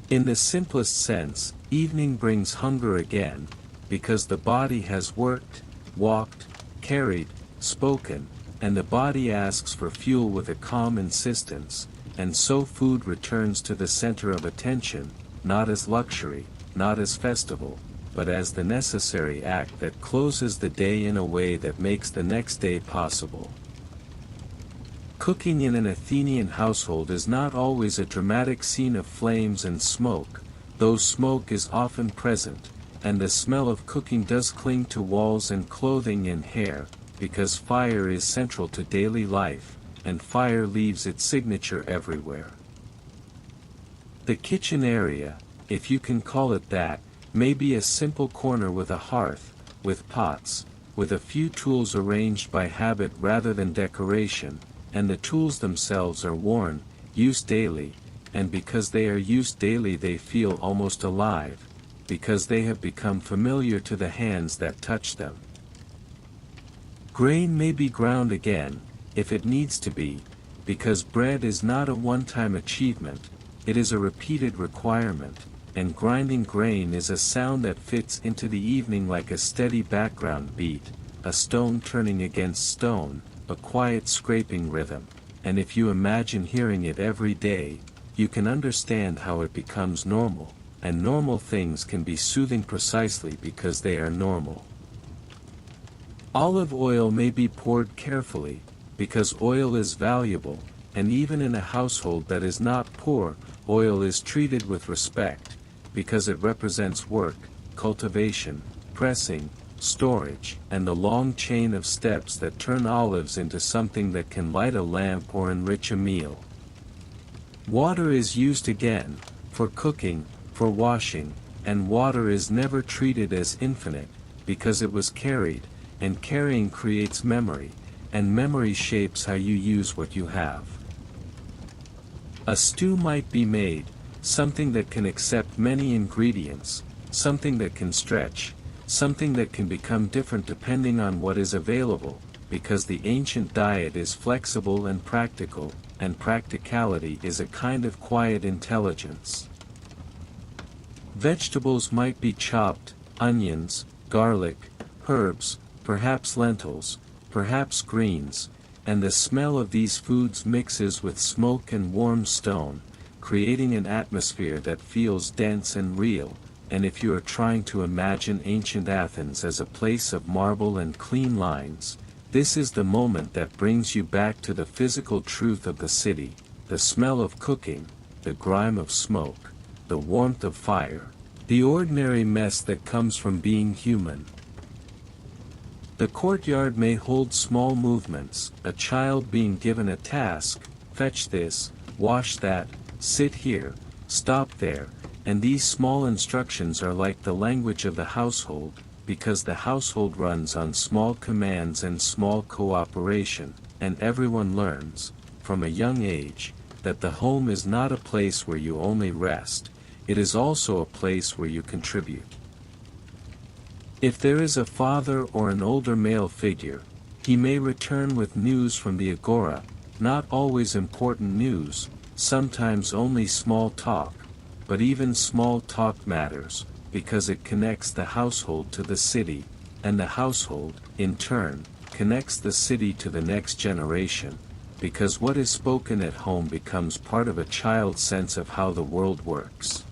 In the simplest sense, evening brings hunger again, because the body has worked, walked, carried, spoken, and the body asks for fuel with a calm insistence, and so food returns to the center of attention, not as luxury, not as festival, but as the necessary act that closes the day in a way that makes the next day possible. Cooking in an Athenian household is not always a dramatic scene of flames and smoke, though smoke is often present, and the smell of cooking does cling to walls and clothing and hair, because fire is central to daily life, and fire leaves its signature everywhere. The kitchen area, if you can call it that, may be a simple corner with a hearth, with pots, with a few tools arranged by habit rather than decoration, and the tools themselves are worn, used daily, and because they are used daily they feel almost alive, because they have become familiar to the hands that touch them. Grain may be ground again, if it needs to be, because bread is not a one-time achievement, it is a repeated requirement, and grinding grain is a sound that fits into the evening like a steady background beat, a stone turning against stone, a quiet scraping rhythm, and if you imagine hearing it every day, you can understand how it becomes normal, and normal things can be soothing precisely because they are normal. Olive oil may be poured carefully, because oil is valuable, and even in a household that is not poor, oil is treated with respect, because it represents work, cultivation, pressing, storage, and the long chain of steps that turn olives into something that can light a lamp or enrich a meal. Water is used again, for cooking, for washing, and water is never treated as infinite, because it was carried, and carrying creates memory, and memory shapes how you use what you have. A stew might be made, something that can accept many ingredients, something that can stretch, something that can become different depending on what is available, because the ancient diet is flexible and practical, and practicality is a kind of quiet intelligence. Vegetables might be chopped, onions, garlic, herbs, perhaps lentils, perhaps greens, and the smell of these foods mixes with smoke and warm stone, creating an atmosphere that feels dense and real. And if you are trying to imagine ancient Athens as a place of marble and clean lines, this is the moment that brings you back to the physical truth of the city, the smell of cooking, the grime of smoke, the warmth of fire, the ordinary mess that comes from being human. The courtyard may hold small movements, a child being given a task, fetch this, wash that, sit here, stop there, and these small instructions are like the language of the household, because the household runs on small commands and small cooperation, and everyone learns, from a young age, that the home is not a place where you only rest, it is also a place where you contribute. If there is a father or an older male figure, he may return with news from the agora, not always important news, sometimes only small talk, but even small talk matters, because it connects the household to the city, and the household, in turn, connects the city to the next generation, because what is spoken at home becomes part of a child's sense of how the world works.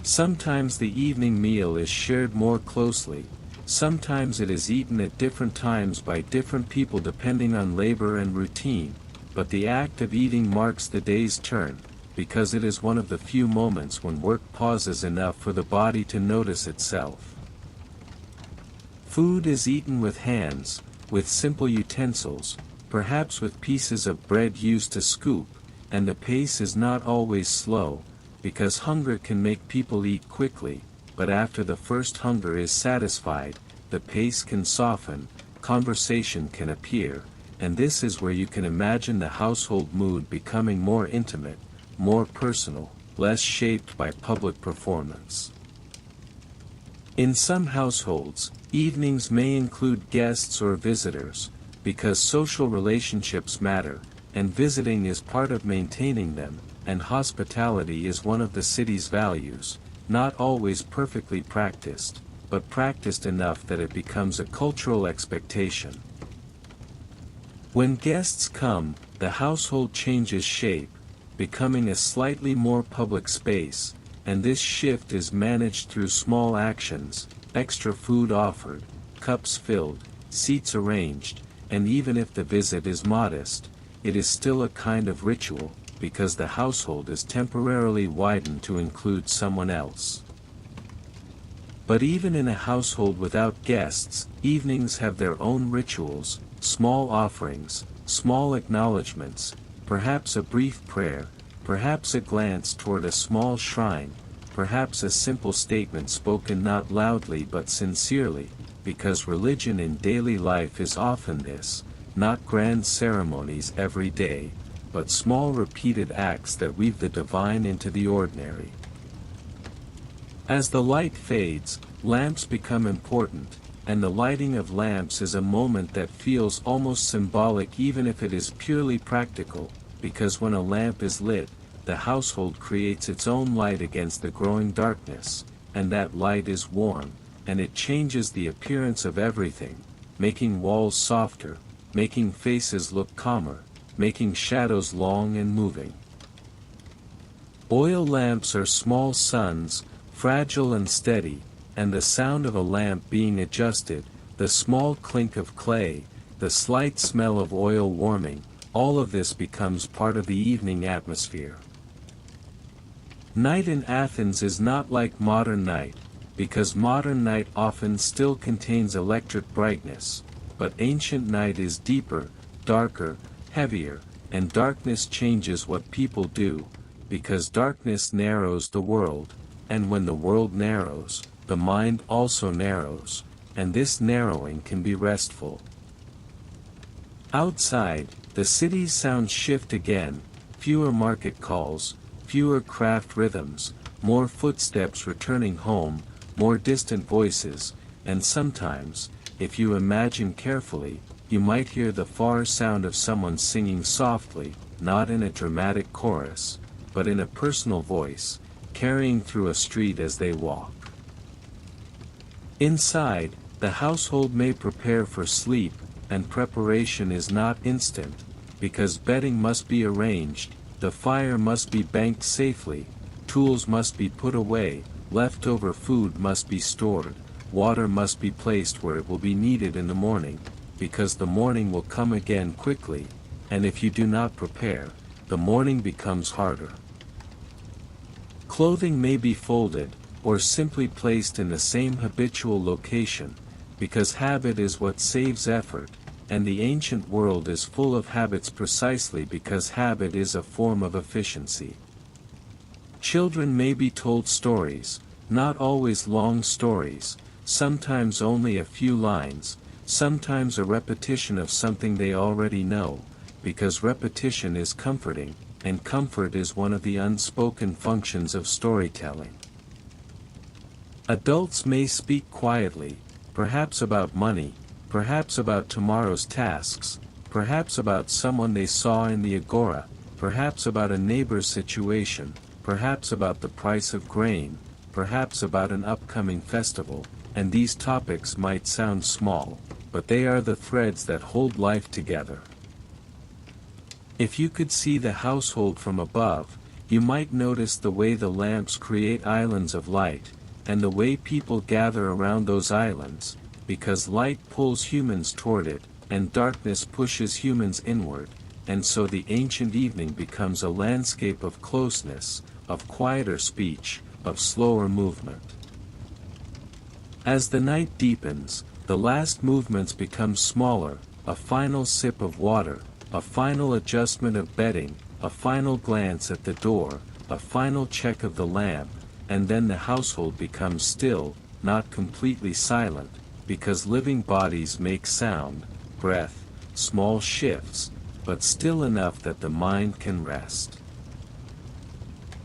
Sometimes the evening meal is shared more closely, sometimes it is eaten at different times by different people depending on labor and routine, but the act of eating marks the day's turn, because it is one of the few moments when work pauses enough for the body to notice itself. Food is eaten with hands, with simple utensils, perhaps with pieces of bread used to scoop, and the pace is not always slow, because hunger can make people eat quickly, but after the first hunger is satisfied, the pace can soften, conversation can appear, and this is where you can imagine the household mood becoming more intimate, more personal, less shaped by public performance. In some households, evenings may include guests or visitors, because social relationships matter, and visiting is part of maintaining them, and hospitality is one of the city's values, not always perfectly practiced, but practiced enough that it becomes a cultural expectation. When guests come, the household changes shape, becoming a slightly more public space, and this shift is managed through small actions, extra food offered, cups filled, seats arranged, and even if the visit is modest, it is still a kind of ritual, because the household is temporarily widened to include someone else. But even in a household without guests, evenings have their own rituals, small offerings, small acknowledgments, perhaps a brief prayer, perhaps a glance toward a small shrine, perhaps a simple statement spoken not loudly but sincerely, because religion in daily life is often this, not grand ceremonies every day, but small repeated acts that weave the divine into the ordinary. As the light fades, lamps become important, and the lighting of lamps is a moment that feels almost symbolic even if it is purely practical, because when a lamp is lit, the household creates its own light against the growing darkness, and that light is warm, and it changes the appearance of everything, making walls softer, making faces look calmer, making shadows long and moving. Oil lamps are small suns, fragile and steady, and the sound of a lamp being adjusted, the small clink of clay, the slight smell of oil warming, all of this becomes part of the evening atmosphere. Night in Athens is not like modern night, because modern night often still contains electric brightness, but ancient night is deeper, darker, heavier, and darkness changes what people do, because darkness narrows the world, and when the world narrows, the mind also narrows, and this narrowing can be restful. Outside, the city's sounds shift again, fewer market calls, fewer craft rhythms, more footsteps returning home, more distant voices, and sometimes, if you imagine carefully, you might hear the far sound of someone singing softly, not in a dramatic chorus, but in a personal voice, carrying through a street as they walk. Inside, the household may prepare for sleep, and preparation is not instant, because bedding must be arranged, the fire must be banked safely, tools must be put away, leftover food must be stored, water must be placed where it will be needed in the morning, because the morning will come again quickly, and if you do not prepare, the morning becomes harder. Clothing may be folded, or simply placed in the same habitual location, because habit is what saves effort, and the ancient world is full of habits precisely because habit is a form of efficiency. Children may be told stories, not always long stories, sometimes only a few lines, sometimes a repetition of something they already know, because repetition is comforting, and comfort is one of the unspoken functions of storytelling. Adults may speak quietly, perhaps about money, perhaps about tomorrow's tasks, perhaps about someone they saw in the agora, perhaps about a neighbor's situation, perhaps about the price of grain, perhaps about an upcoming festival, and these topics might sound small, but they are the threads that hold life together. If you could see the household from above, you might notice the way the lamps create islands of light, and the way people gather around those islands, because light pulls humans toward it, and darkness pushes humans inward, and so the ancient evening becomes a landscape of closeness, of quieter speech, of slower movement. As the night deepens, the last movements become smaller, a final sip of water, a final adjustment of bedding, a final glance at the door, a final check of the lamp, and then the household becomes still, not completely silent, because living bodies make sound, breath, small shifts, but still enough that the mind can rest.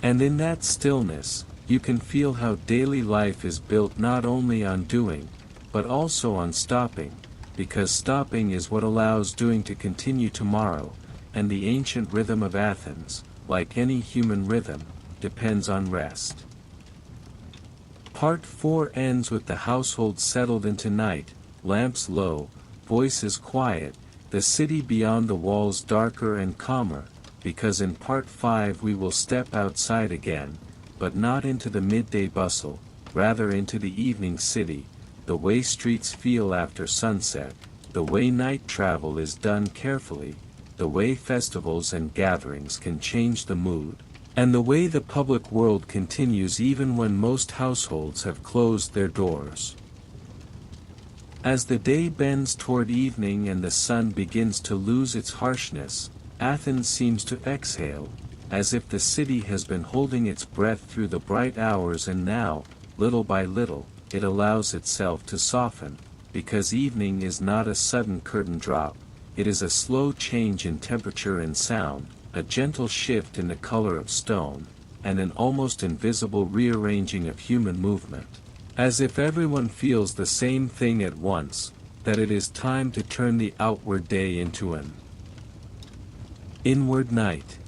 And in that stillness, you can feel how daily life is built not only on doing, but also on stopping, because stopping is what allows doing to continue tomorrow, and the ancient rhythm of Athens, like any human rhythm, depends on rest. Part 4 ends with the household settled into night, lamps low, voices quiet, the city beyond the walls darker and calmer, because in Part 5 we will step outside again, but not into the midday bustle, rather into the evening city, the way streets feel after sunset, the way night travel is done carefully, the way festivals and gatherings can change the mood, and the way the public world continues even when most households have closed their doors. As the day bends toward evening and the sun begins to lose its harshness, Athens seems to exhale, as if the city has been holding its breath through the bright hours and now, little by little, it allows itself to soften, because evening is not a sudden curtain drop, it is a slow change in temperature and sound, a gentle shift in the color of stone, and an almost invisible rearranging of human movement, as if everyone feels the same thing at once, that it is time to turn the outward day into an inward night.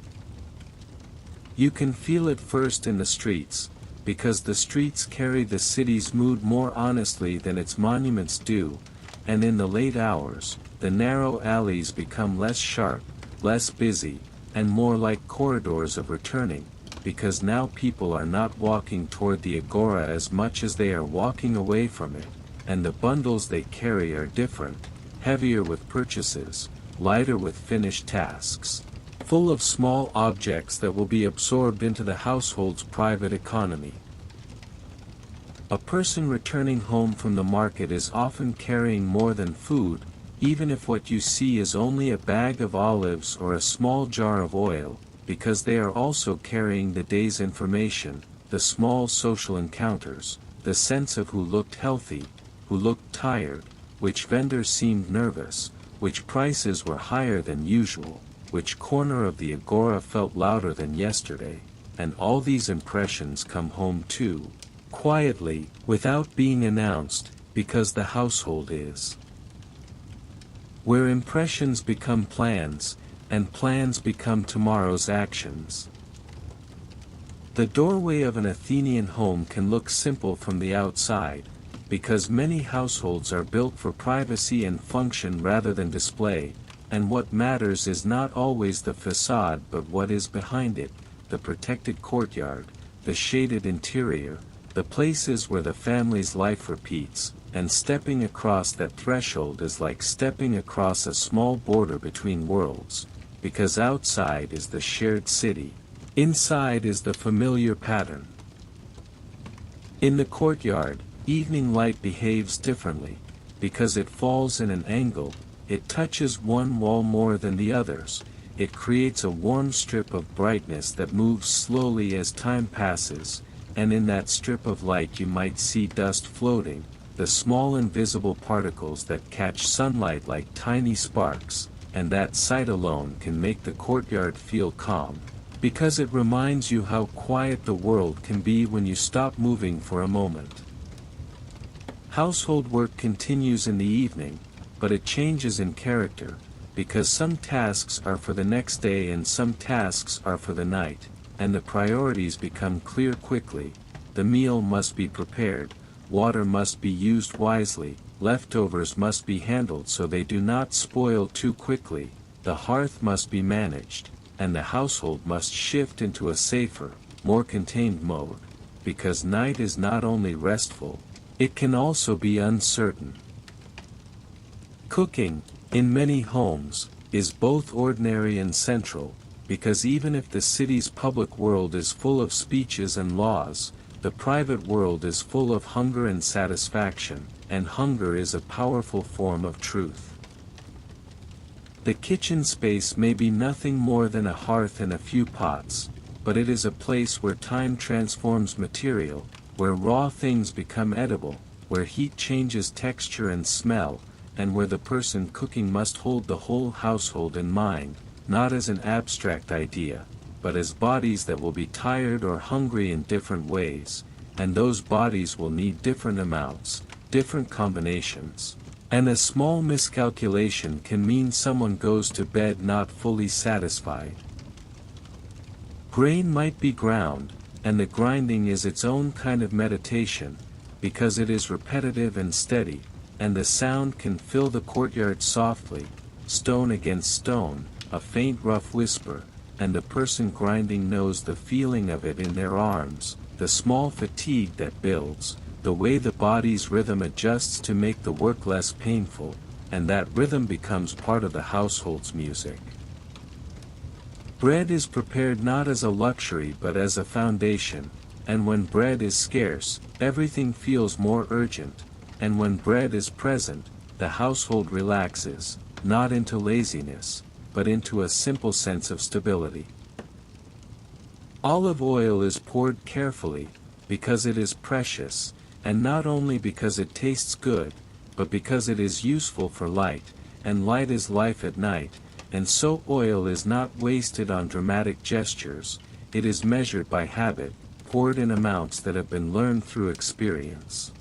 You can feel it first in the streets, because the streets carry the city's mood more honestly than its monuments do, and in the late hours, the narrow alleys become less sharp, less busy, and more like corridors of returning, because now people are not walking toward the agora as much as they are walking away from it, and the bundles they carry are different, heavier with purchases, lighter with finished tasks, full of small objects that will be absorbed into the household's private economy. A person returning home from the market is often carrying more than food, even if what you see is only a bag of olives or a small jar of oil, because they are also carrying the day's information, the small social encounters, the sense of who looked healthy, who looked tired, which vendors seemed nervous, which prices were higher than usual, which corner of the agora felt louder than yesterday, and all these impressions come home too, quietly, without being announced, because the household is where impressions become plans, and plans become tomorrow's actions. The doorway of an Athenian home can look simple from the outside, because many households are built for privacy and function rather than display, and what matters is not always the facade but what is behind it, the protected courtyard, the shaded interior, the places where the family's life repeats, and stepping across that threshold is like stepping across a small border between worlds, because outside is the shared city, inside is the familiar pattern. In the courtyard, evening light behaves differently, because it falls in an angle, it touches one wall more than the others, it creates a warm strip of brightness that moves slowly as time passes, and in that strip of light you might see dust floating, the small invisible particles that catch sunlight like tiny sparks, and that sight alone can make the courtyard feel calm, because it reminds you how quiet the world can be when you stop moving for a moment. Household work continues in the evening, but it changes in character, because some tasks are for the next day and some tasks are for the night, and the priorities become clear quickly. The meal must be prepared, water must be used wisely, leftovers must be handled so they do not spoil too quickly, the hearth must be managed, and the household must shift into a safer, more contained mode, because night is not only restful, it can also be uncertain. Cooking, in many homes, is both ordinary and central, because even if the city's public world is full of speeches and laws, the private world is full of hunger and satisfaction, and hunger is a powerful form of truth. The kitchen space may be nothing more than a hearth and a few pots, but it is a place where time transforms material, where raw things become edible, where heat changes texture and smell, and where the person cooking must hold the whole household in mind, not as an abstract idea, but as bodies that will be tired or hungry in different ways, and those bodies will need different amounts, different combinations, and a small miscalculation can mean someone goes to bed not fully satisfied. Grain might be ground, and the grinding is its own kind of meditation, because it is repetitive and steady, and the sound can fill the courtyard softly, stone against stone, a faint rough whisper, and the person grinding knows the feeling of it in their arms, the small fatigue that builds, the way the body's rhythm adjusts to make the work less painful, and that rhythm becomes part of the household's music. Bread is prepared not as a luxury but as a foundation, and when bread is scarce, everything feels more urgent, and when bread is present, the household relaxes, not into laziness, but into a simple sense of stability. Olive oil is poured carefully, because it is precious, and not only because it tastes good, but because it is useful for light, and light is life at night, and so oil is not wasted on dramatic gestures, it is measured by habit, poured in amounts that have been learned through experience.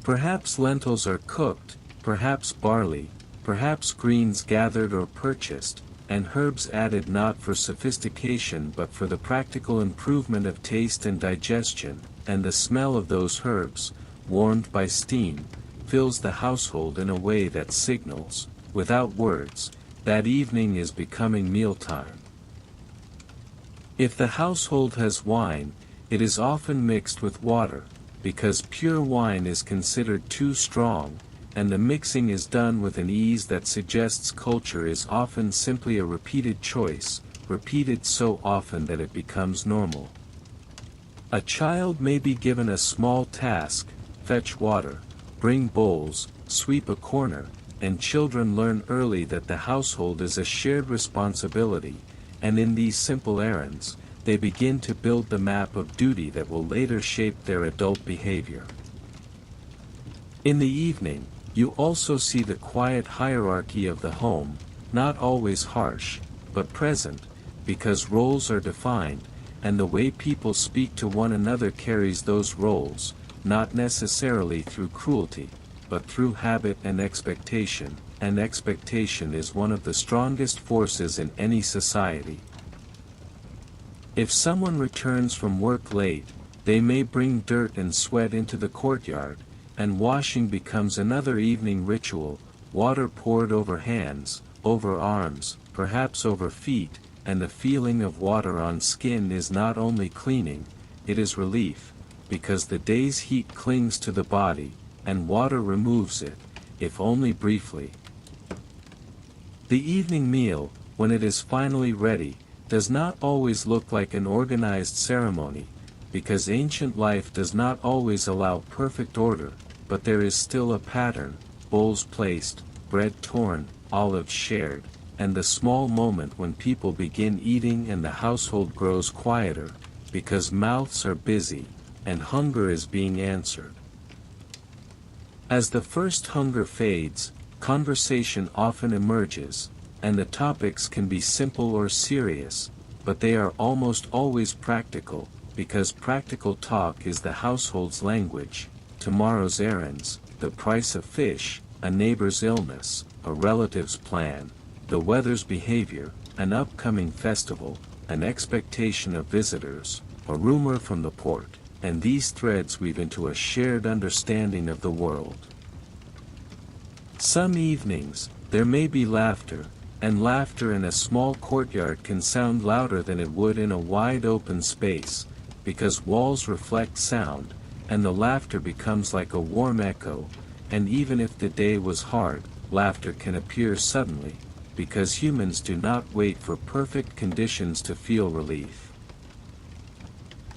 Perhaps lentils are cooked, perhaps barley, perhaps greens gathered or purchased, and herbs added not for sophistication but for the practical improvement of taste and digestion, and the smell of those herbs, warmed by steam, fills the household in a way that signals, without words, that evening is becoming mealtime. If the household has wine, it is often mixed with water, because pure wine is considered too strong, and the mixing is done with an ease that suggests culture is often simply a repeated choice, repeated so often that it becomes normal. A child may be given a small task: fetch water, bring bowls, sweep a corner, and children learn early that the household is a shared responsibility, and in these simple errands, they begin to build the map of duty that will later shape their adult behavior. In the evening, you also see the quiet hierarchy of the home, not always harsh, but present, because roles are defined, and the way people speak to one another carries those roles, not necessarily through cruelty, but through habit and expectation, and expectation is one of the strongest forces in any society. If someone returns from work late, they may bring dirt and sweat into the courtyard, and washing becomes another evening ritual: water poured over hands, over arms, perhaps over feet, and the feeling of water on skin is not only cleaning, it is relief, because the day's heat clings to the body, and water removes it, if only briefly. The evening meal, when it is finally ready, does not always look like an organized ceremony, because ancient life does not always allow perfect order, but there is still a pattern: bowls placed, bread torn, olives shared, and the small moment when people begin eating and the household grows quieter, because mouths are busy, and hunger is being answered. As the first hunger fades, conversation often emerges, and the topics can be simple or serious, but they are almost always practical, because practical talk is the household's language: tomorrow's errands, the price of fish, a neighbor's illness, a relative's plan, the weather's behavior, an upcoming festival, an expectation of visitors, a rumor from the port, and these threads weave into a shared understanding of the world. Some evenings, there may be laughter, and laughter in a small courtyard can sound louder than it would in a wide open space, because walls reflect sound, and the laughter becomes like a warm echo, and even if the day was hard, laughter can appear suddenly, because humans do not wait for perfect conditions to feel relief.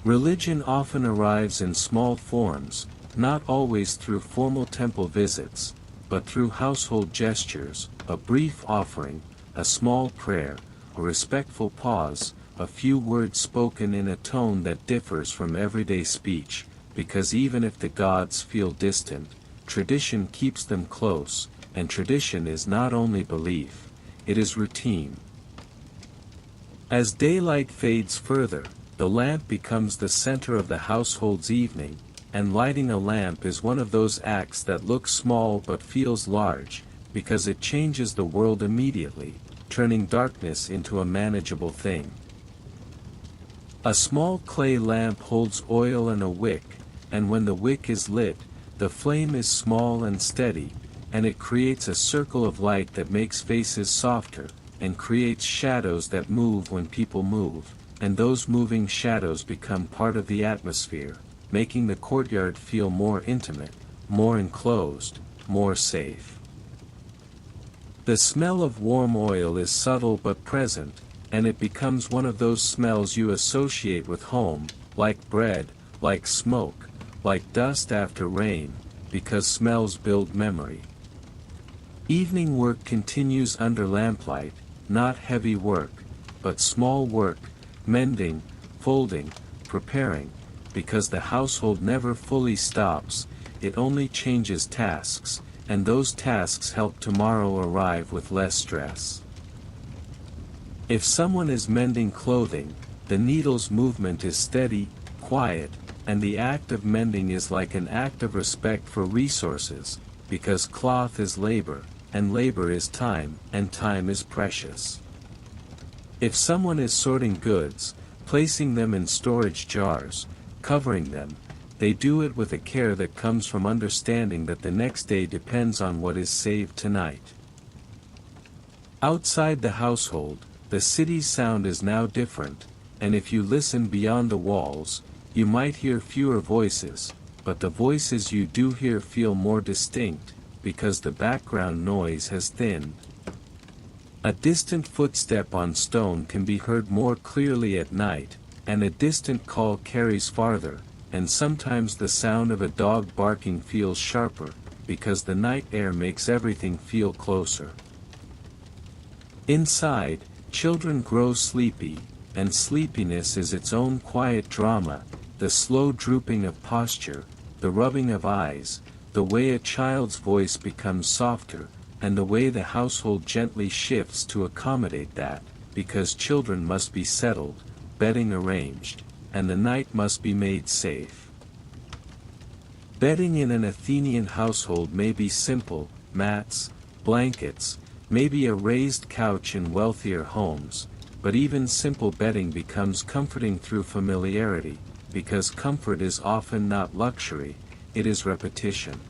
Religion often arrives in small forms, not always through formal temple visits, but through household gestures: a brief offering, a small prayer, a respectful pause, a few words spoken in a tone that differs from everyday speech, because even if the gods feel distant, tradition keeps them close, and tradition is not only belief, it is routine. As daylight fades further, the lamp becomes the center of the household's evening, and lighting a lamp is one of those acts that looks small but feels large, because it changes the world immediately, turning darkness into a manageable thing. A small clay lamp holds oil and a wick, and when the wick is lit, the flame is small and steady, and it creates a circle of light that makes faces softer, and creates shadows that move when people move, and those moving shadows become part of the atmosphere, making the courtyard feel more intimate, more enclosed, more safe. The smell of warm oil is subtle but present, and it becomes one of those smells you associate with home, like bread, like smoke, like dust after rain, because smells build memory. Evening work continues under lamplight, not heavy work, but small work: mending, folding, preparing, because the household never fully stops, it only changes tasks, and those tasks help tomorrow arrive with less stress. If someone is mending clothing, the needle's movement is steady, quiet, and the act of mending is like an act of respect for resources, because cloth is labor, and labor is time, and time is precious. If someone is sorting goods, placing them in storage jars, covering them, they do it with a care that comes from understanding that the next day depends on what is saved tonight. Outside the household, the city's sound is now different, and if you listen beyond the walls, you might hear fewer voices, but the voices you do hear feel more distinct, because the background noise has thinned. A distant footstep on stone can be heard more clearly at night, and a distant call carries farther, and sometimes the sound of a dog barking feels sharper, because the night air makes everything feel closer. Inside, children grow sleepy, and sleepiness is its own quiet drama, the slow drooping of posture, the rubbing of eyes, the way a child's voice becomes softer, and the way the household gently shifts to accommodate that, because children must be settled, bedding arranged, and the night must be made safe. Bedding in an Athenian household may be simple, mats, blankets, maybe a raised couch in wealthier homes, but even simple bedding becomes comforting through familiarity, because comfort is often not luxury, it is repetition.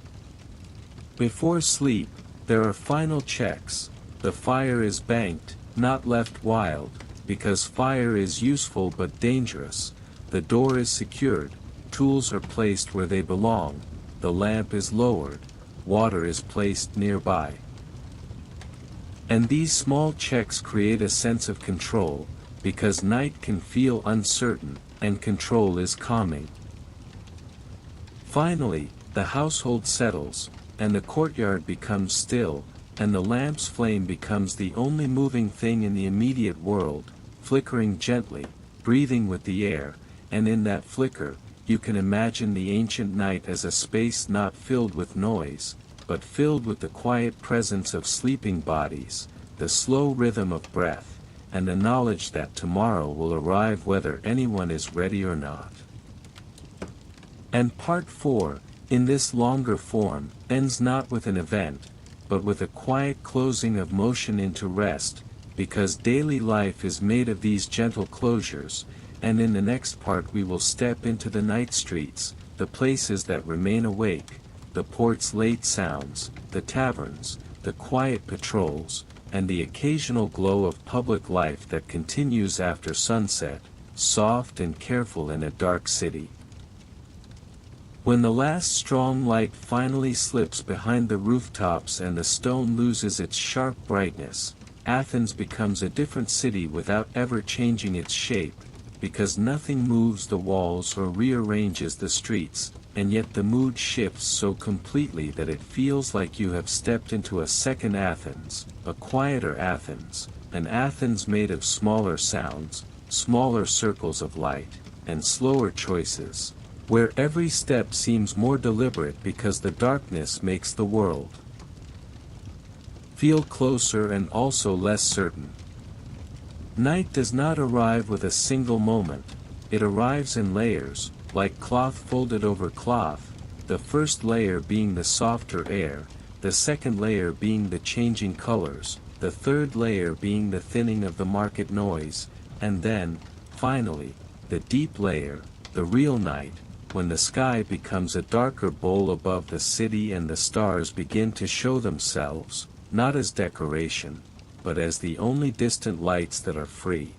Before sleep, there are final checks. The fire is banked, not left wild, because fire is useful but dangerous. The door is secured, tools are placed where they belong, the lamp is lowered, water is placed nearby. And these small checks create a sense of control, because night can feel uncertain, and control is calming. Finally, the household settles, and the courtyard becomes still, and the lamp's flame becomes the only moving thing in the immediate world, flickering gently, breathing with the air, and in that flicker, you can imagine the ancient night as a space not filled with noise, but filled with the quiet presence of sleeping bodies, the slow rhythm of breath, and the knowledge that tomorrow will arrive whether anyone is ready or not. And Part 4, in this longer form, ends not with an event, but with a quiet closing of motion into rest, because daily life is made of these gentle closures, and in the next part we will step into the night streets, the places that remain awake, the port's late sounds, the taverns, the quiet patrols, and the occasional glow of public life that continues after sunset, soft and careful in a dark city. When the last strong light finally slips behind the rooftops and the stone loses its sharp brightness, Athens becomes a different city without ever changing its shape, because nothing moves the walls or rearranges the streets, and yet the mood shifts so completely that it feels like you have stepped into a second Athens, a quieter Athens, an Athens made of smaller sounds, smaller circles of light, and slower choices, where every step seems more deliberate because the darkness makes the world feel closer and also less certain. Night does not arrive with a single moment, it arrives in layers, like cloth folded over cloth, the first layer being the softer air, the second layer being the changing colors, the third layer being the thinning of the market noise, and then, finally, the deep layer, the real night, when the sky becomes a darker bowl above the city and the stars begin to show themselves, not as decoration, but as the only distant lights that are free.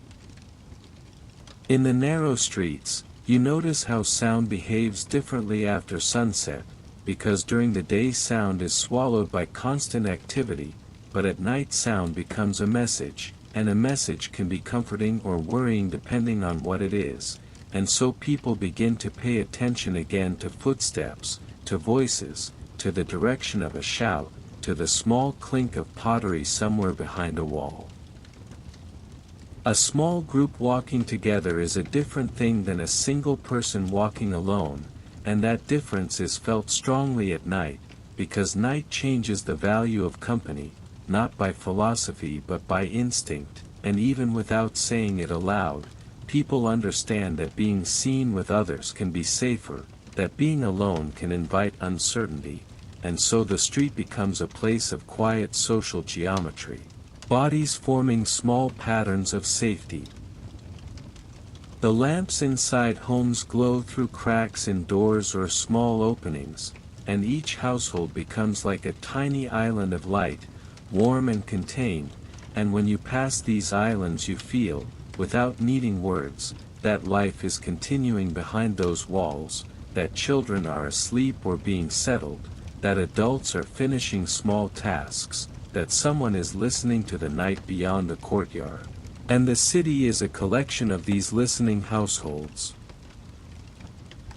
In the narrow streets, you notice how sound behaves differently after sunset, because during the day sound is swallowed by constant activity, but at night sound becomes a message, and a message can be comforting or worrying depending on what it is, and so people begin to pay attention again to footsteps, to voices, to the direction of a shout, to the small clink of pottery somewhere behind a wall. A small group walking together is a different thing than a single person walking alone, and that difference is felt strongly at night, because night changes the value of company, not by philosophy but by instinct, and even without saying it aloud, people understand that being seen with others can be safer, that being alone can invite uncertainty, and so the street becomes a place of quiet social geometry, bodies forming small patterns of safety. The lamps inside homes glow through cracks in doors or small openings, and each household becomes like a tiny island of light, warm and contained, and when you pass these islands you feel, without needing words, that life is continuing behind those walls, that children are asleep or being settled, that adults are finishing small tasks, that someone is listening to the night beyond the courtyard. And the city is a collection of these listening households.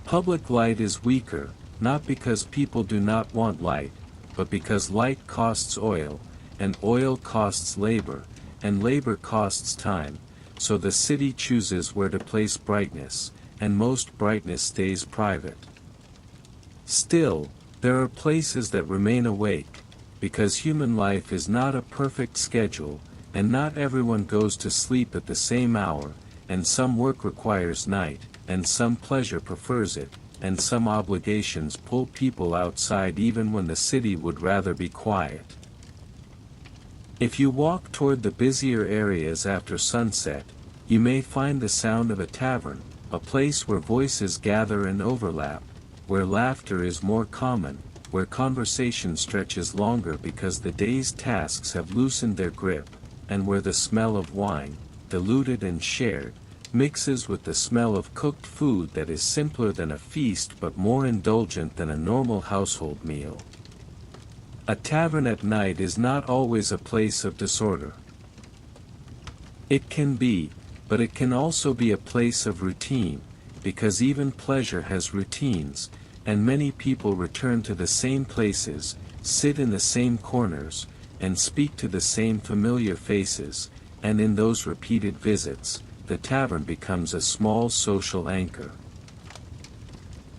Public light is weaker, not because people do not want light, but because light costs oil, and oil costs labor, and labor costs time, so the city chooses where to place brightness, and most brightness stays private. Still, there are places that remain awake, because human life is not a perfect schedule, and not everyone goes to sleep at the same hour, and some work requires night, and some pleasure prefers it, and some obligations pull people outside even when the city would rather be quiet. If you walk toward the busier areas after sunset, you may find the sound of a tavern, a place where voices gather and overlap, where laughter is more common, where conversation stretches longer because the day's tasks have loosened their grip, and where the smell of wine, diluted and shared, mixes with the smell of cooked food that is simpler than a feast but more indulgent than a normal household meal. A tavern at night is not always a place of disorder. It can be, but it can also be a place of routine, because even pleasure has routines, and many people return to the same places, sit in the same corners, and speak to the same familiar faces, and in those repeated visits, the tavern becomes a small social anchor.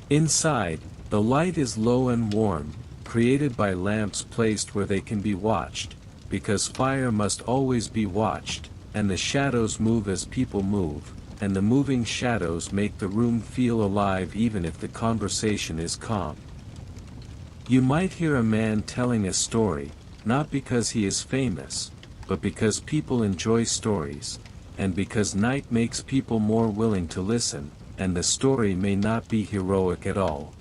Inside, the light is low and warm, created by lamps placed where they can be watched, because fire must always be watched, and the shadows move as people move, and the moving shadows make the room feel alive even if the conversation is calm. You might hear a man telling a story, not because he is famous, but because people enjoy stories, and because night makes people more willing to listen, and the story may not be heroic at all.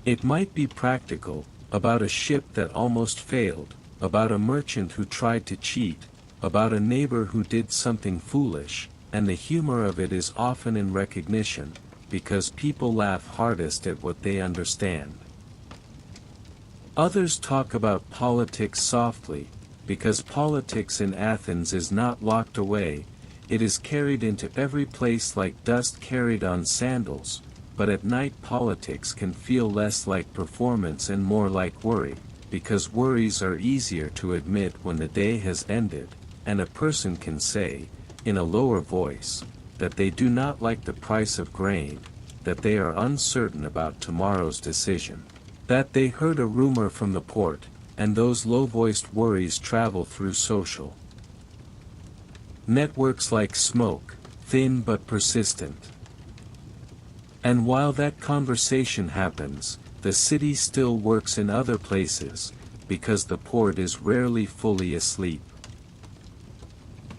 It might be practical, about a ship that almost failed, about a merchant who tried to cheat, about a neighbor who did something foolish, and the humor of it is often in recognition, because people laugh hardest at what they understand. Others talk about politics softly, because politics in Athens is not locked away, it is carried into every place like dust carried on sandals, but at night politics can feel less like performance and more like worry, because worries are easier to admit when the day has ended, and a person can say, in a lower voice, that they do not like the price of grain, that they are uncertain about tomorrow's decision, that they heard a rumor from the port, and those low-voiced worries travel through social networks like smoke, thin but persistent. And while that conversation happens, the city still works in other places, because the port is rarely fully asleep.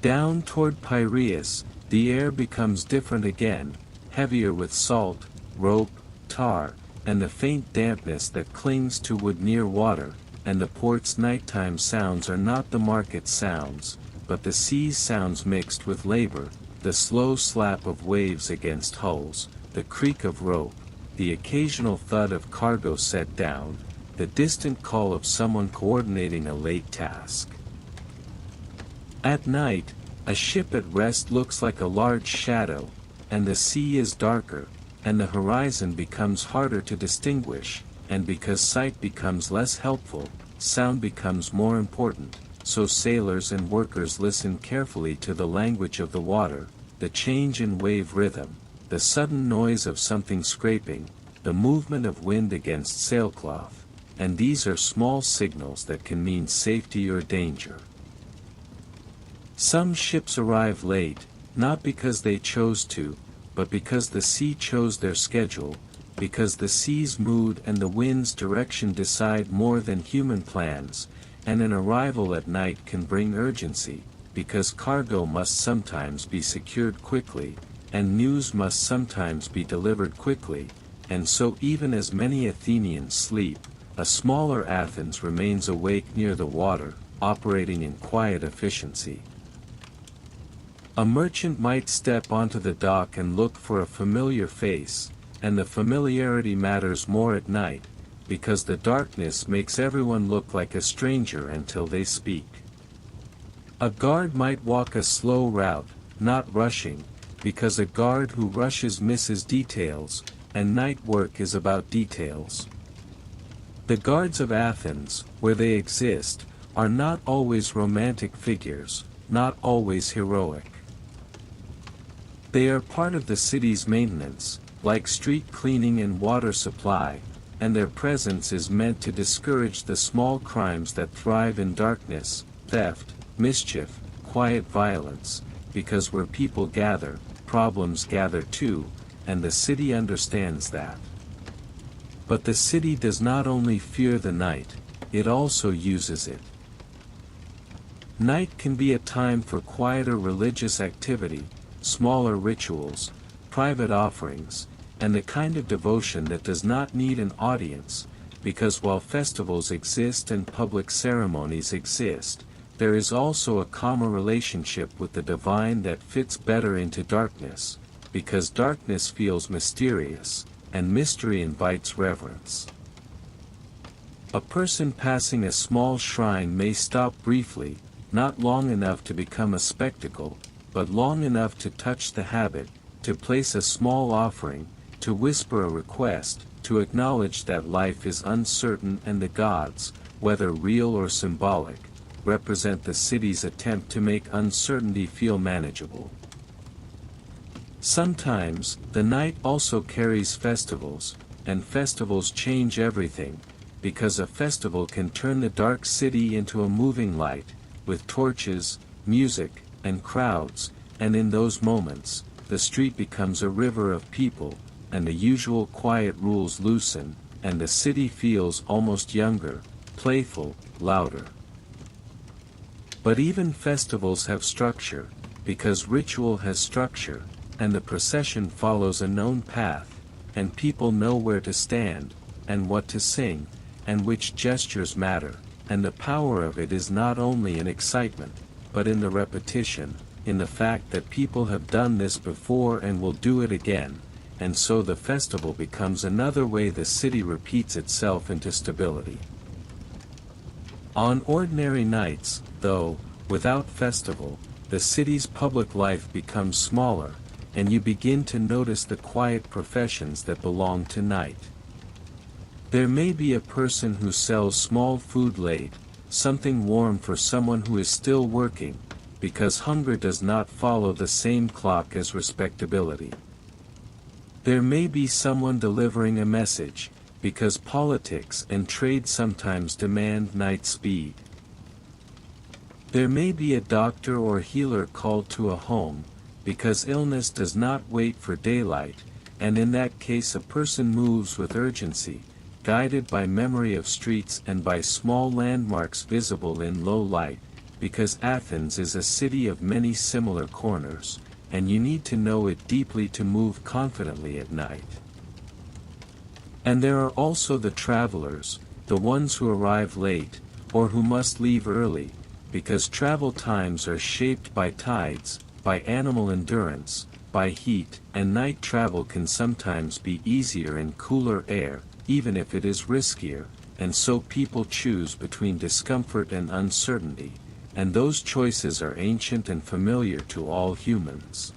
Down toward Piraeus, the air becomes different again, heavier with salt, rope, tar, and the faint dampness that clings to wood near water, and the port's nighttime sounds are not the market sounds, but the sea's sounds mixed with labor, the slow slap of waves against hulls, the creak of rope, the occasional thud of cargo set down, the distant call of someone coordinating a late task. At night, a ship at rest looks like a large shadow, and the sea is darker, and the horizon becomes harder to distinguish, and because sight becomes less helpful, sound becomes more important, so sailors and workers listen carefully to the language of the water, the change in wave rhythm, the sudden noise of something scraping, the movement of wind against sailcloth, and these are small signals that can mean safety or danger. Some ships arrive late, not because they chose to, but because the sea chose their schedule, because the sea's mood and the wind's direction decide more than human plans, and an arrival at night can bring urgency, because cargo must sometimes be secured quickly, and news must sometimes be delivered quickly, and so even as many Athenians sleep, a smaller Athens remains awake near the water, operating in quiet efficiency. A merchant might step onto the dock and look for a familiar face, and the familiarity matters more at night, because the darkness makes everyone look like a stranger until they speak. A guard might walk a slow route, not rushing, because a guard who rushes misses details, and night work is about details. The guards of Athens, where they exist, are not always romantic figures, not always heroic. They are part of the city's maintenance, like street cleaning and water supply, and their presence is meant to discourage the small crimes that thrive in darkness, theft, mischief, quiet violence, because where people gather, problems gather too, and the city understands that. But the city does not only fear the night, it also uses it. Night can be a time for quieter religious activity, smaller rituals, private offerings, and the kind of devotion that does not need an audience, because while festivals exist and public ceremonies exist, there is also a calmer relationship with the divine that fits better into darkness, because darkness feels mysterious, and mystery invites reverence. A person passing a small shrine may stop briefly, not long enough to become a spectacle, but long enough to touch the habit, to place a small offering, to whisper a request, to acknowledge that life is uncertain and the gods, whether real or symbolic, represent the city's attempt to make uncertainty feel manageable. Sometimes, the night also carries festivals, and festivals change everything, because a festival can turn the dark city into a moving light, with torches, music, and crowds, and in those moments, the street becomes a river of people, and the usual quiet rules loosen, and the city feels almost younger, playful, louder. But even festivals have structure, because ritual has structure, and the procession follows a known path, and people know where to stand, and what to sing, and which gestures matter, and the power of it is not only in excitement, but in the repetition, in the fact that people have done this before and will do it again, and so the festival becomes another way the city repeats itself into stability. On ordinary nights, though, without festival, the city's public life becomes smaller, and you begin to notice the quiet professions that belong to night. There may be a person who sells small food late, something warm for someone who is still working, because hunger does not follow the same clock as respectability. There may be someone delivering a message, because politics and trade sometimes demand night speed. There may be a doctor or healer called to a home, because illness does not wait for daylight, and in that case a person moves with urgency, guided by memory of streets and by small landmarks visible in low light, because Athens is a city of many similar corners, and you need to know it deeply to move confidently at night. And there are also the travelers, the ones who arrive late, or who must leave early, because travel times are shaped by tides, by animal endurance, by heat, and night travel can sometimes be easier in cooler air, even if it is riskier, and so people choose between discomfort and uncertainty, and those choices are ancient and familiar to all humans.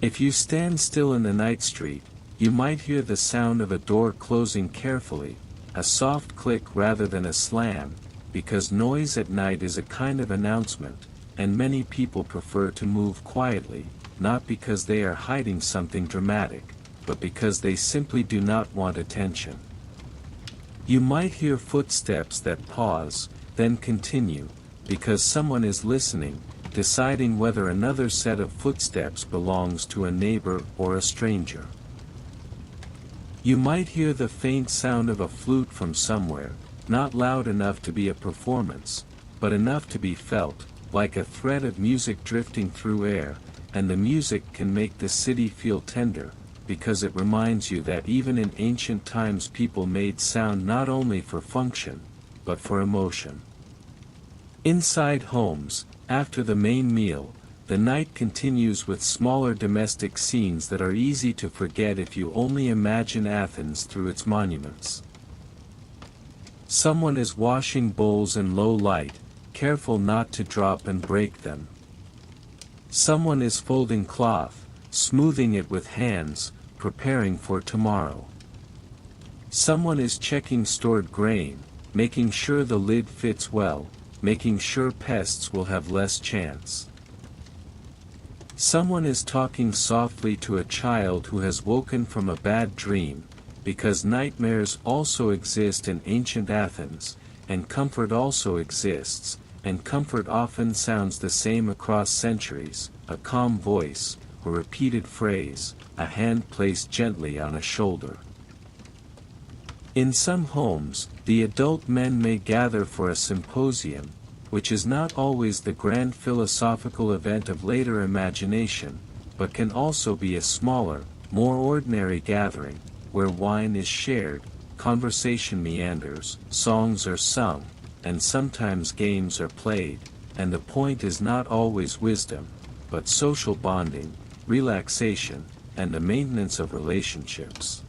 If you stand still in the night street, you might hear the sound of a door closing carefully, a soft click rather than a slam, because noise at night is a kind of announcement, and many people prefer to move quietly, not because they are hiding something dramatic, but because they simply do not want attention. You might hear footsteps that pause, then continue, because someone is listening, deciding whether another set of footsteps belongs to a neighbor or a stranger. You might hear the faint sound of a flute from somewhere, not loud enough to be a performance, but enough to be felt, like a thread of music drifting through air, and the music can make the city feel tender, because it reminds you that even in ancient times people made sound not only for function, but for emotion. Inside homes, after the main meal, the night continues with smaller domestic scenes that are easy to forget if you only imagine Athens through its monuments. Someone is washing bowls in low light, careful not to drop and break them. Someone is folding cloth, smoothing it with hands, preparing for tomorrow. Someone is checking stored grain, making sure the lid fits well, making sure pests will have less chance. Someone is talking softly to a child who has woken from a bad dream, because nightmares also exist in ancient Athens, and comfort also exists, and comfort often sounds the same across centuries: a calm voice, a repeated phrase, a hand placed gently on a shoulder. In some homes, the adult men may gather for a symposium, which is not always the grand philosophical event of later imagination, but can also be a smaller, more ordinary gathering, where wine is shared, conversation meanders, songs are sung, and sometimes games are played, and the point is not always wisdom, but social bonding, relaxation, and the maintenance of relationships.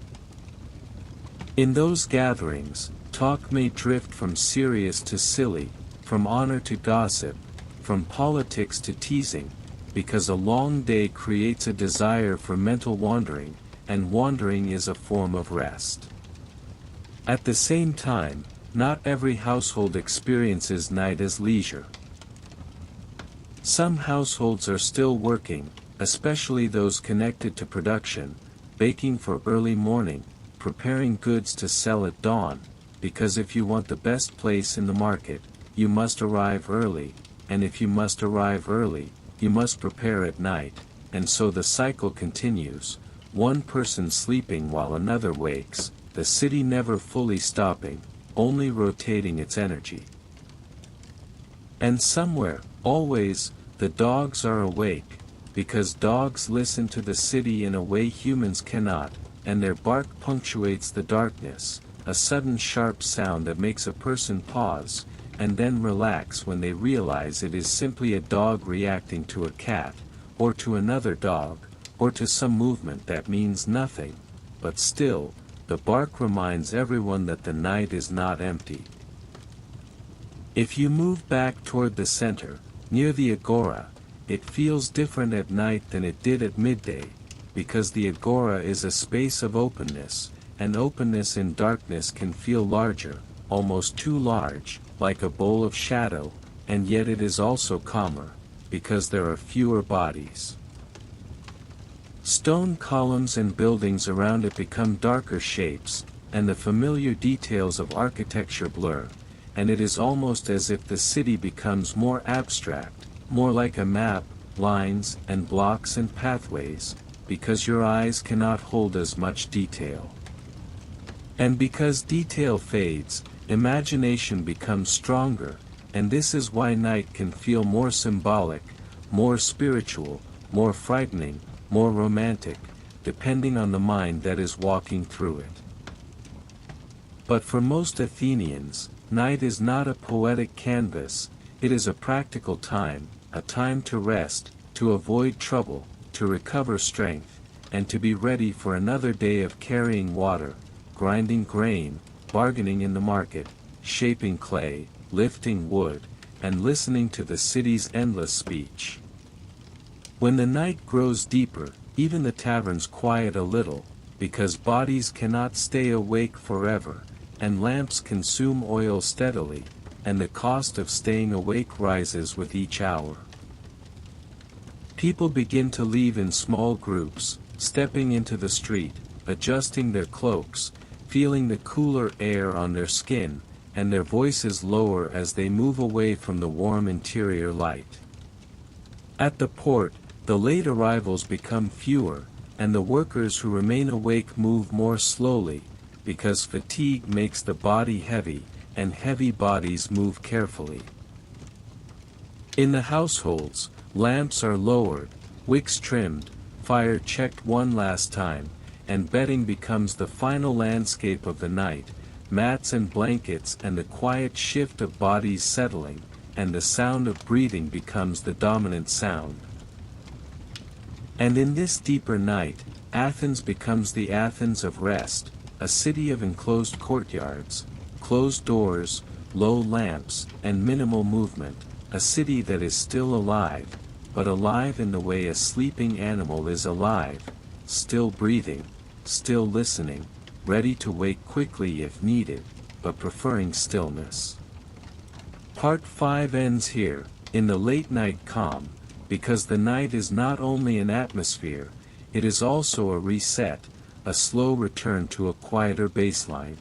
In those gatherings, talk may drift from serious to silly, from honor to gossip, from politics to teasing, because a long day creates a desire for mental wandering, and wandering is a form of rest. At the same time, not every household experiences night as leisure. Some households are still working, especially those connected to production, baking for early morning, preparing goods to sell at dawn, because if you want the best place in the market, you must arrive early, and if you must arrive early, you must prepare at night, and so the cycle continues, one person sleeping while another wakes, the city never fully stopping, only rotating its energy. And somewhere, always, the dogs are awake, because dogs listen to the city in a way humans cannot, and their bark punctuates the darkness, a sudden sharp sound that makes a person pause, and then relax when they realize it is simply a dog reacting to a cat, or to another dog, or to some movement that means nothing, but still, the bark reminds everyone that the night is not empty. If you move back toward the center, near the agora, it feels different at night than it did at midday, because the agora is a space of openness, and openness in darkness can feel larger, almost too large, like a bowl of shadow, and yet it is also calmer, because there are fewer bodies. Stone columns and buildings around it become darker shapes, and the familiar details of architecture blur, and it is almost as if the city becomes more abstract, more like a map, lines and blocks and pathways, because your eyes cannot hold as much detail. And because detail fades, imagination becomes stronger, and this is why night can feel more symbolic, more spiritual, more frightening, more romantic, depending on the mind that is walking through it. But for most Athenians, night is not a poetic canvas, it is a practical time, a time to rest, to avoid trouble, to recover strength, and to be ready for another day of carrying water, grinding grain, bargaining in the market, shaping clay, lifting wood, and listening to the city's endless speech. When the night grows deeper, even the taverns quiet a little, because bodies cannot stay awake forever, and lamps consume oil steadily, and the cost of staying awake rises with each hour. People begin to leave in small groups, stepping into the street, adjusting their cloaks, feeling the cooler air on their skin, and their voices lower as they move away from the warm interior light. At the port, the late arrivals become fewer, and the workers who remain awake move more slowly, because fatigue makes the body heavy, and heavy bodies move carefully. In the households, lamps are lowered, wicks trimmed, fire checked one last time, and bedding becomes the final landscape of the night, mats and blankets and the quiet shift of bodies settling, and the sound of breathing becomes the dominant sound. And in this deeper night, Athens becomes the Athens of rest, a city of enclosed courtyards, closed doors, low lamps, and minimal movement, a city that is still alive, but alive in the way a sleeping animal is alive, still breathing, still listening, ready to wake quickly if needed, but preferring stillness. Part 5 ends here, in the late night calm, because the night is not only an atmosphere, it is also a reset, a slow return to a quieter baseline.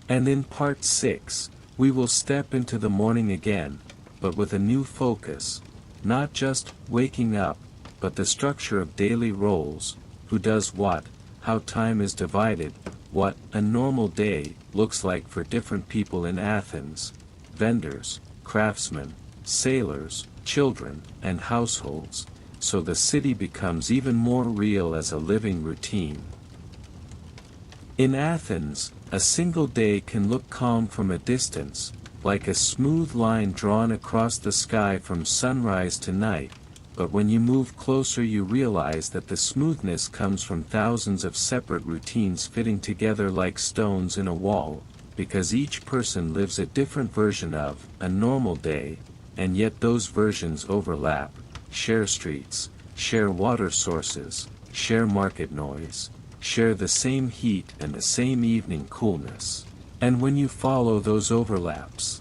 And in Part 6, we will step into the morning again, but with a new focus, not just waking up, but the structure of daily roles, who does what, how time is divided, what a normal day looks like for different people in Athens, vendors, craftsmen, sailors, children, and households, so the city becomes even more real as a living routine. In Athens, a single day can look calm from a distance, like a smooth line drawn across the sky from sunrise to night, but when you move closer you realize that the smoothness comes from thousands of separate routines fitting together like stones in a wall, because each person lives a different version of a normal day, and yet those versions overlap, share streets, share water sources, share market noise, share the same heat and the same evening coolness. And when you follow those overlaps,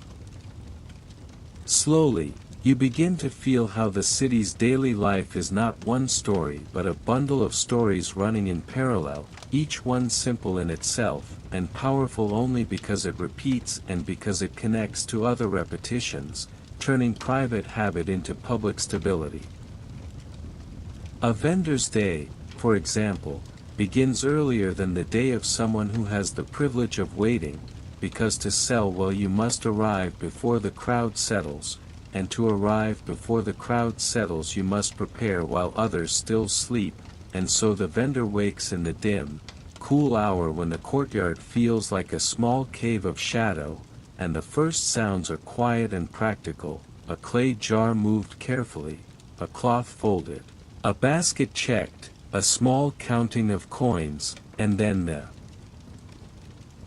slowly, you begin to feel how the city's daily life is not one story but a bundle of stories running in parallel, each one simple in itself, and powerful only because it repeats and because it connects to other repetitions, turning private habit into public stability. A vendor's day, for example, begins earlier than the day of someone who has the privilege of waiting, because to sell well you must arrive before the crowd settles, and to arrive before the crowd settles you must prepare while others still sleep, and so the vendor wakes in the dim, cool hour when the courtyard feels like a small cave of shadow, and the first sounds are quiet and practical, a clay jar moved carefully, a cloth folded, a basket checked, a small counting of coins, and then the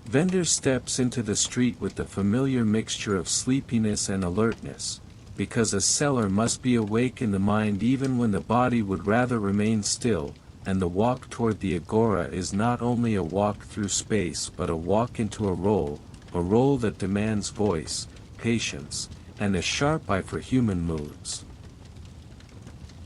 vendor steps into the street with the familiar mixture of sleepiness and alertness, because a seller must be awake in the mind even when the body would rather remain still, and the walk toward the agora is not only a walk through space but a walk into a role that demands voice, patience, and a sharp eye for human moods.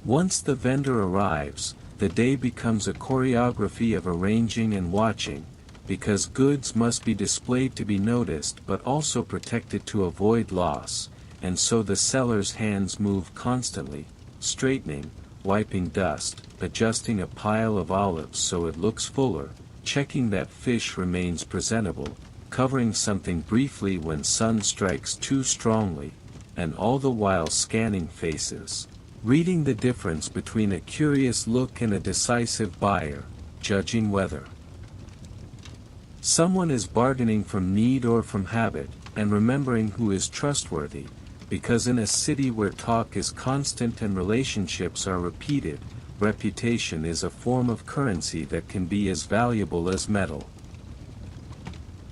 Once the vendor arrives, the day becomes a choreography of arranging and watching, because goods must be displayed to be noticed but also protected to avoid loss, and so the seller's hands move constantly, straightening, wiping dust, adjusting a pile of olives so it looks fuller, checking that fish remains presentable, covering something briefly when sun strikes too strongly, and all the while scanning faces, reading the difference between a curious look and a decisive buyer, judging whether someone is bargaining from need or from habit, and remembering who is trustworthy, because in a city where talk is constant and relationships are repeated, reputation is a form of currency that can be as valuable as metal.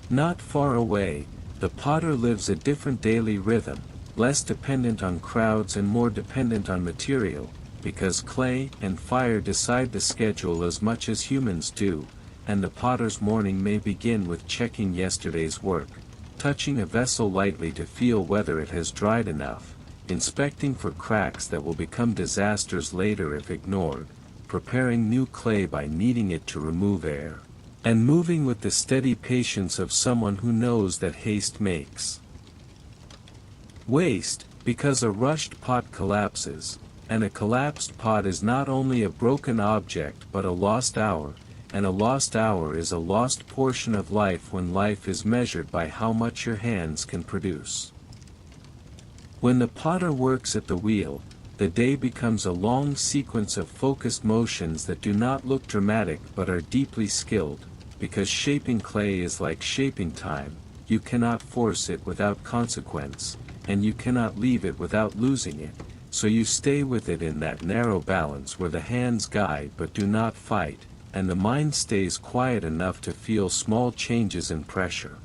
Not far away, the potter lives a different daily rhythm, less dependent on crowds and more dependent on material, because clay and fire decide the schedule as much as humans do, and the potter's morning may begin with checking yesterday's work, touching a vessel lightly to feel whether it has dried enough, inspecting for cracks that will become disasters later if ignored, preparing new clay by kneading it to remove air, and moving with the steady patience of someone who knows that haste makes waste, because a rushed pot collapses, and a collapsed pot is not only a broken object but a lost hour, and a lost hour is a lost portion of life when life is measured by how much your hands can produce. When the potter works at the wheel, the day becomes a long sequence of focused motions that do not look dramatic but are deeply skilled, because shaping clay is like shaping time, you cannot force it without consequence, and you cannot leave it without losing it, so you stay with it in that narrow balance where the hands guide but do not fight, and the mind stays quiet enough to feel small changes in pressure.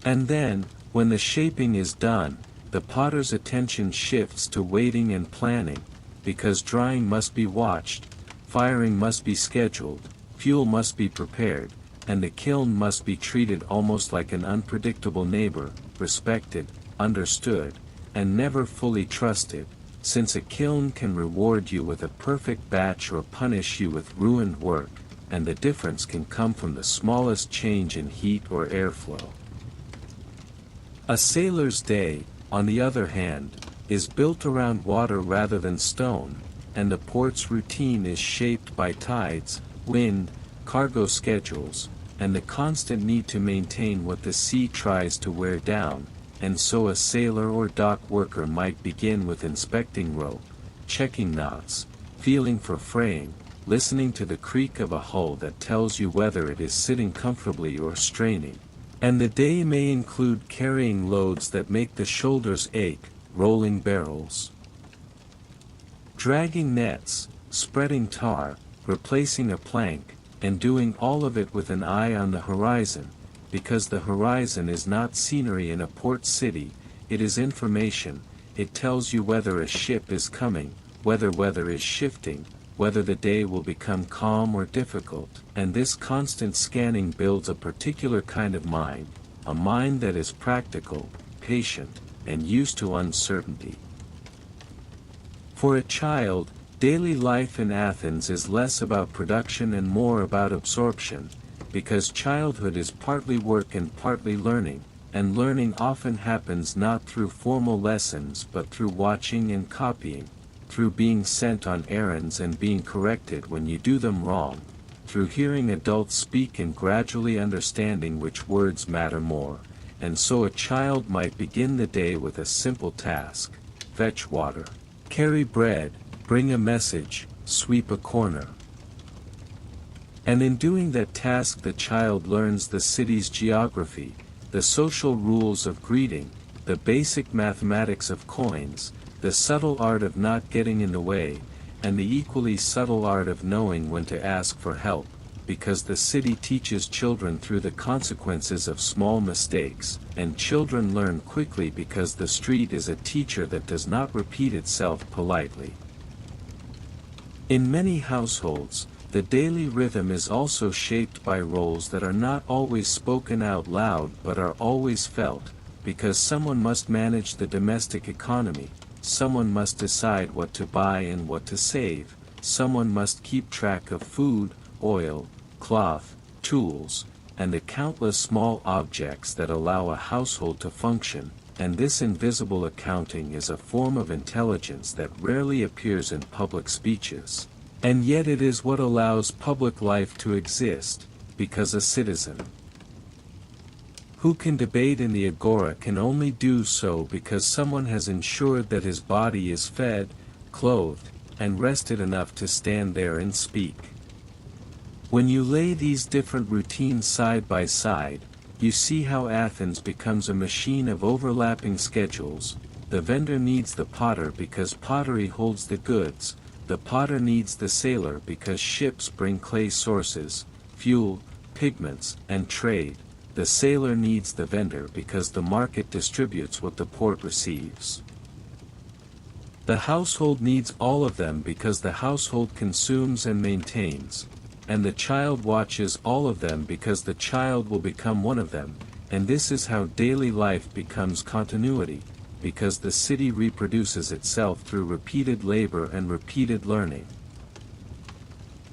And then, when the shaping is done, the potter's attention shifts to waiting and planning, because drying must be watched, firing must be scheduled, fuel must be prepared, and the kiln must be treated almost like an unpredictable neighbor, respected, understood, and never fully trusted, since a kiln can reward you with a perfect batch or punish you with ruined work, and the difference can come from the smallest change in heat or airflow. A sailor's day, on the other hand, is built around water rather than stone, and the port's routine is shaped by tides, wind, cargo schedules, and the constant need to maintain what the sea tries to wear down, and so a sailor or dock worker might begin with inspecting rope, checking knots, feeling for fraying, listening to the creak of a hull that tells you whether it is sitting comfortably or straining. And the day may include carrying loads that make the shoulders ache, rolling barrels, dragging nets, spreading tar, replacing a plank, and doing all of it with an eye on the horizon, because the horizon is not scenery in a port city, it is information. It tells you whether a ship is coming, whether weather is shifting, whether the day will become calm or difficult, and this constant scanning builds a particular kind of mind, a mind that is practical, patient, and used to uncertainty. For a child, daily life in Athens is less about production and more about absorption, because childhood is partly work and partly learning, and learning often happens not through formal lessons but through watching and copying, through being sent on errands and being corrected when you do them wrong, through hearing adults speak and gradually understanding which words matter more, and so a child might begin the day with a simple task: fetch water, carry bread, bring a message, sweep a corner. And in doing that task the child learns the city's geography, the social rules of greeting, the basic mathematics of coins, the subtle art of not getting in the way, and the equally subtle art of knowing when to ask for help, because the city teaches children through the consequences of small mistakes, and children learn quickly because the street is a teacher that does not repeat itself politely. In many households, the daily rhythm is also shaped by roles that are not always spoken out loud but are always felt, because someone must manage the domestic economy, someone must decide what to buy and what to save, someone must keep track of food, oil, cloth, tools, and the countless small objects that allow a household to function, and this invisible accounting is a form of intelligence that rarely appears in public speeches. And yet it is what allows public life to exist, because a citizen who can debate in the agora can only do so because someone has ensured that his body is fed, clothed, and rested enough to stand there and speak. When you lay these different routines side by side, you see how Athens becomes a machine of overlapping schedules. The vendor needs the potter because pottery holds the goods, the potter needs the sailor because ships bring clay sources, fuel, pigments, and trade. The sailor needs the vendor because the market distributes what the port receives. The household needs all of them because the household consumes and maintains, and the child watches all of them because the child will become one of them, and this is how daily life becomes continuity, because the city reproduces itself through repeated labor and repeated learning.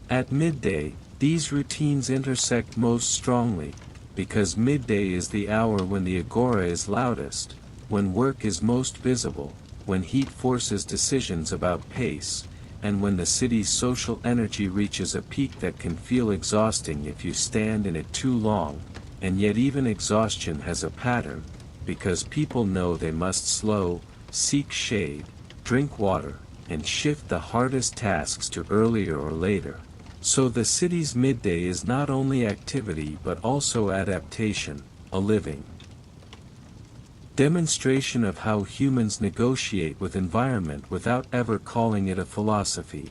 At midday, these routines intersect most strongly, because midday is the hour when the agora is loudest, when work is most visible, when heat forces decisions about pace, and when the city's social energy reaches a peak that can feel exhausting if you stand in it too long, and yet even exhaustion has a pattern, because people know they must slow, seek shade, drink water, and shift the hardest tasks to earlier or later. So the city's midday is not only activity but also adaptation, a living Demonstration of how humans negotiate with environment without ever calling it a philosophy.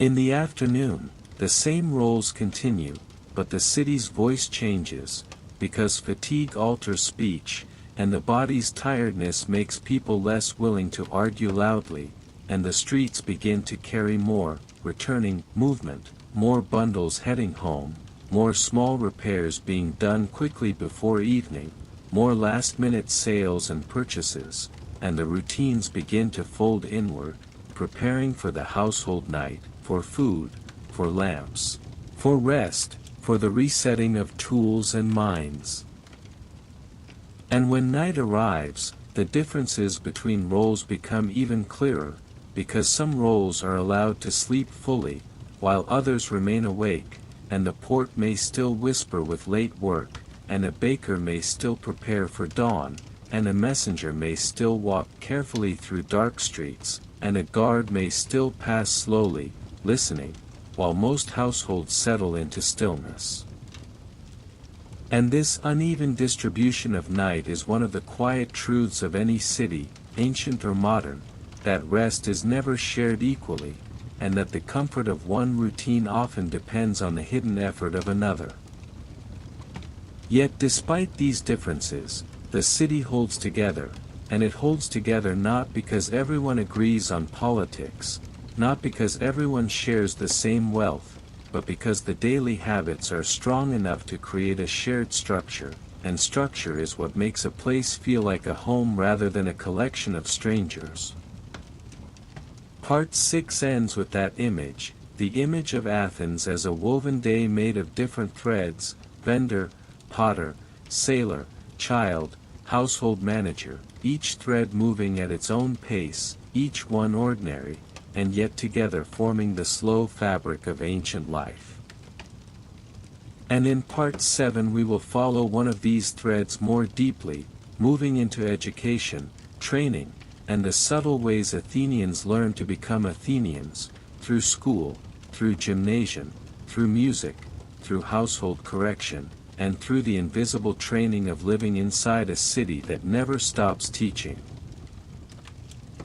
In the afternoon, the same roles continue, but the city's voice changes, because fatigue alters speech, and the body's tiredness makes people less willing to argue loudly, and the streets begin to carry more, returning, movement, more bundles heading home, more small repairs being done quickly before evening, more last-minute sales and purchases, and the routines begin to fold inward, preparing for the household night, for food, for lamps, for rest, for the resetting of tools and minds. And when night arrives, the differences between roles become even clearer, because some roles are allowed to sleep fully, while others remain awake, and the port may still whisper with late work, and a baker may still prepare for dawn, and a messenger may still walk carefully through dark streets, and a guard may still pass slowly, listening, while most households settle into stillness. And this uneven distribution of night is one of the quiet truths of any city, ancient or modern, that rest is never shared equally, and that the comfort of one routine often depends on the hidden effort of another. Yet despite these differences, the city holds together, and it holds together not because everyone agrees on politics, not because everyone shares the same wealth, but because the daily habits are strong enough to create a shared structure, and structure is what makes a place feel like a home rather than a collection of strangers. Part 6 ends with that image, the image of Athens as a woven day made of different threads, vendor, potter, sailor, child, household manager, each thread moving at its own pace, each one ordinary, and yet together forming the slow fabric of ancient life. And in Part 7 we will follow one of these threads more deeply, moving into education, training, and the subtle ways Athenians learn to become Athenians, through school, through gymnasium, through music, through household correction, and through the invisible training of living inside a city that never stops teaching.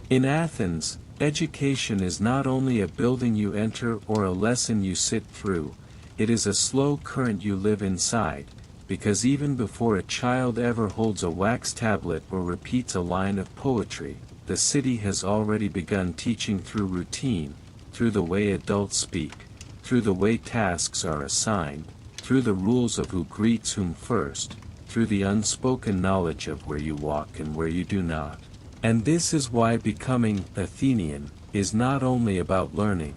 In Athens, education is not only a building you enter or a lesson you sit through, it is a slow current you live inside, because even before a child ever holds a wax tablet or repeats a line of poetry, the city has already begun teaching through routine, through the way adults speak, through the way tasks are assigned, through the rules of who greets whom first, through the unspoken knowledge of where you walk and where you do not. And this is why becoming Athenian is not only about learning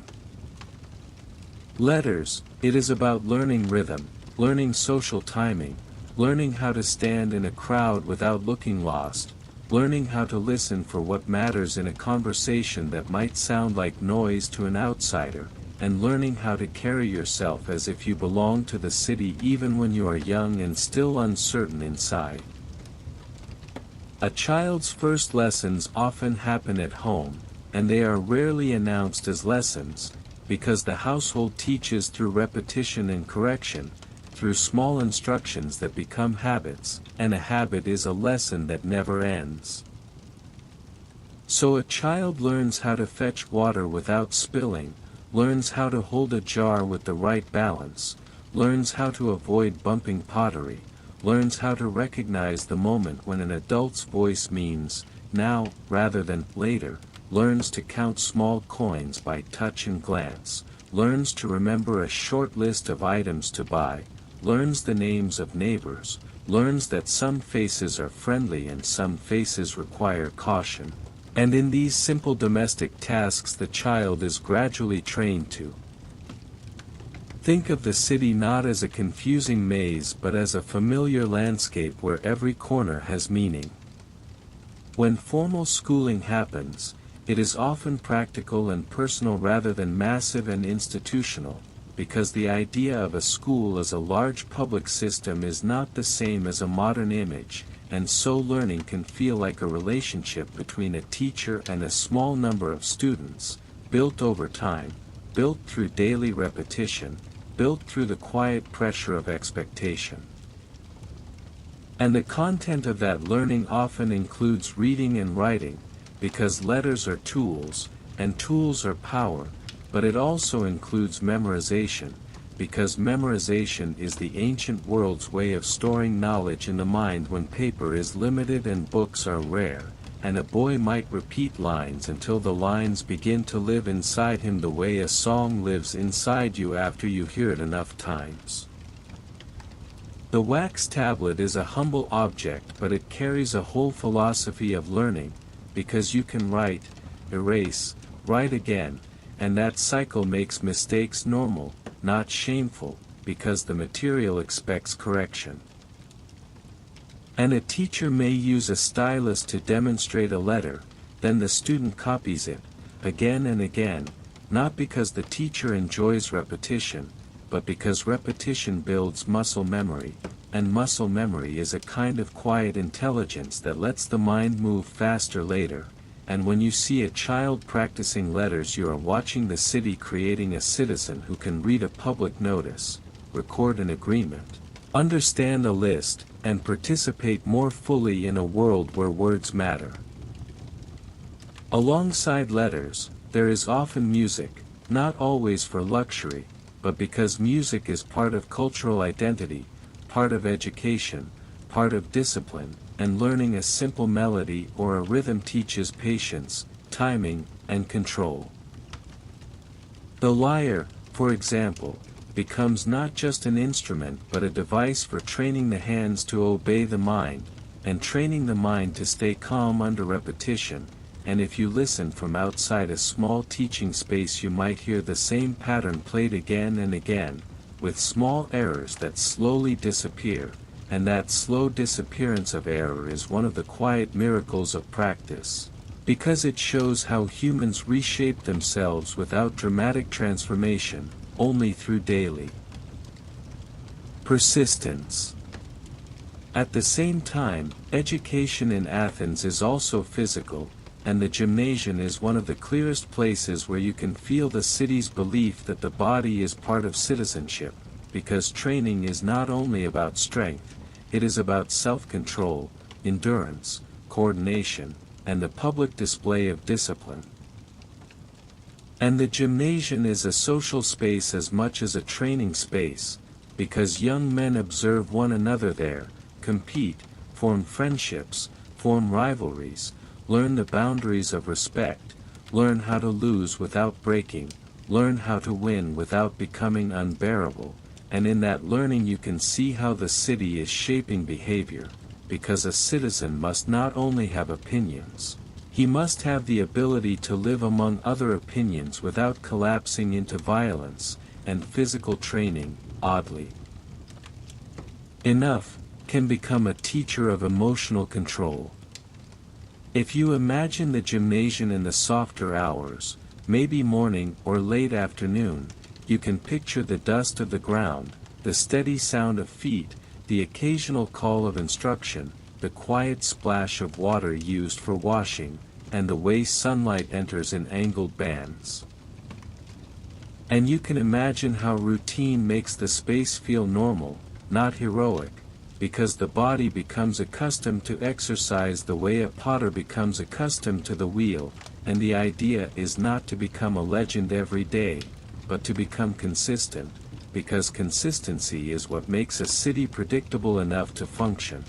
letters, it is about learning rhythm, learning social timing, learning how to stand in a crowd without looking lost, learning how to listen for what matters in a conversation that might sound like noise to an outsider, and learning how to carry yourself as if you belong to the city even when you are young and still uncertain inside. A child's first lessons often happen at home, and they are rarely announced as lessons, because the household teaches through repetition and correction, through small instructions that become habits, and a habit is a lesson that never ends. So a child learns how to fetch water without spilling, learns how to hold a jar with the right balance, learns how to avoid bumping pottery, learns how to recognize the moment when an adult's voice means, now, rather than, later, learns to count small coins by touch and glance, learns to remember a short list of items to buy, learns the names of neighbors, learns that some faces are friendly and some faces require caution. And in these simple domestic tasks the child is gradually trained to think of the city not as a confusing maze but as a familiar landscape where every corner has meaning. When formal schooling happens, it is often practical and personal rather than massive and institutional, because the idea of a school as a large public system is not the same as a modern image, and so learning can feel like a relationship between a teacher and a small number of students, built over time, built through daily repetition, built through the quiet pressure of expectation. And the content of that learning often includes reading and writing, because letters are tools, and tools are power, but it also includes memorization, because memorization is the ancient world's way of storing knowledge in the mind when paper is limited and books are rare, and a boy might repeat lines until the lines begin to live inside him the way a song lives inside you after you hear it enough times. The wax tablet is a humble object, but it carries a whole philosophy of learning, because you can write, erase, write again, and that cycle makes mistakes normal, not shameful, because the material expects correction. And a teacher may use a stylus to demonstrate a letter, then the student copies it, again and again, not because the teacher enjoys repetition, but because repetition builds muscle memory, and muscle memory is a kind of quiet intelligence that lets the mind move faster later. And when you see a child practicing letters, you are watching the city creating a citizen who can read a public notice, record an agreement, understand a list, and participate more fully in a world where words matter. Alongside letters, there is often music, not always for luxury, but because music is part of cultural identity, part of education, part of discipline, and learning a simple melody or a rhythm teaches patience, timing, and control. The lyre, for example, becomes not just an instrument but a device for training the hands to obey the mind, and training the mind to stay calm under repetition. And if you listen from outside a small teaching space, you might hear the same pattern played again and again, with small errors that slowly disappear, and that slow disappearance of error is one of the quiet miracles of practice, because it shows how humans reshape themselves without dramatic transformation, only through daily persistence. At the same time, education in Athens is also physical, and the gymnasium is one of the clearest places where you can feel the city's belief that the body is part of citizenship, because training is not only about strength, it is about self-control, endurance, coordination, and the public display of discipline. And the gymnasium is a social space as much as a training space, because young men observe one another there, compete, form friendships, form rivalries, learn the boundaries of respect, learn how to lose without breaking, learn how to win without becoming unbearable, and in that learning you can see how the city is shaping behavior, because a citizen must not only have opinions, he must have the ability to live among other opinions without collapsing into violence, and physical training, oddly enough, can become a teacher of emotional control. If you imagine the gymnasium in the softer hours, maybe morning or late afternoon, you can picture the dust of the ground, the steady sound of feet, the occasional call of instruction, the quiet splash of water used for washing, and the way sunlight enters in angled bands. And you can imagine how routine makes the space feel normal, not heroic, because the body becomes accustomed to exercise the way a potter becomes accustomed to the wheel, and the idea is not to become a legend every day, but to become consistent, because consistency is what makes a city predictable enough to function.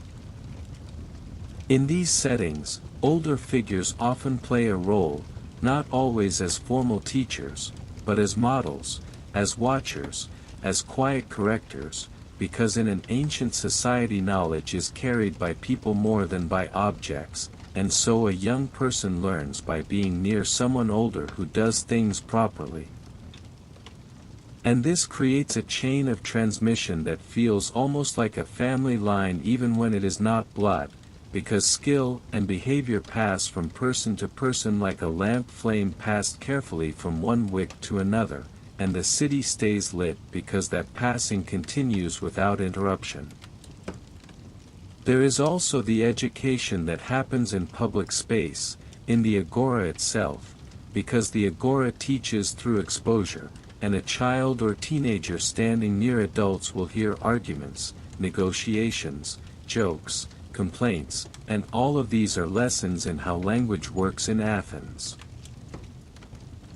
In these settings, older figures often play a role, not always as formal teachers, but as models, as watchers, as quiet correctors, because in an ancient society knowledge is carried by people more than by objects, and so a young person learns by being near someone older who does things properly. And this creates a chain of transmission that feels almost like a family line even when it is not blood, because skill and behavior pass from person to person like a lamp flame passed carefully from one wick to another, and the city stays lit because that passing continues without interruption. There is also the education that happens in public space, in the agora itself, because the agora teaches through exposure, and a child or teenager standing near adults will hear arguments, negotiations, jokes, complaints, and all of these are lessons in how language works in Athens.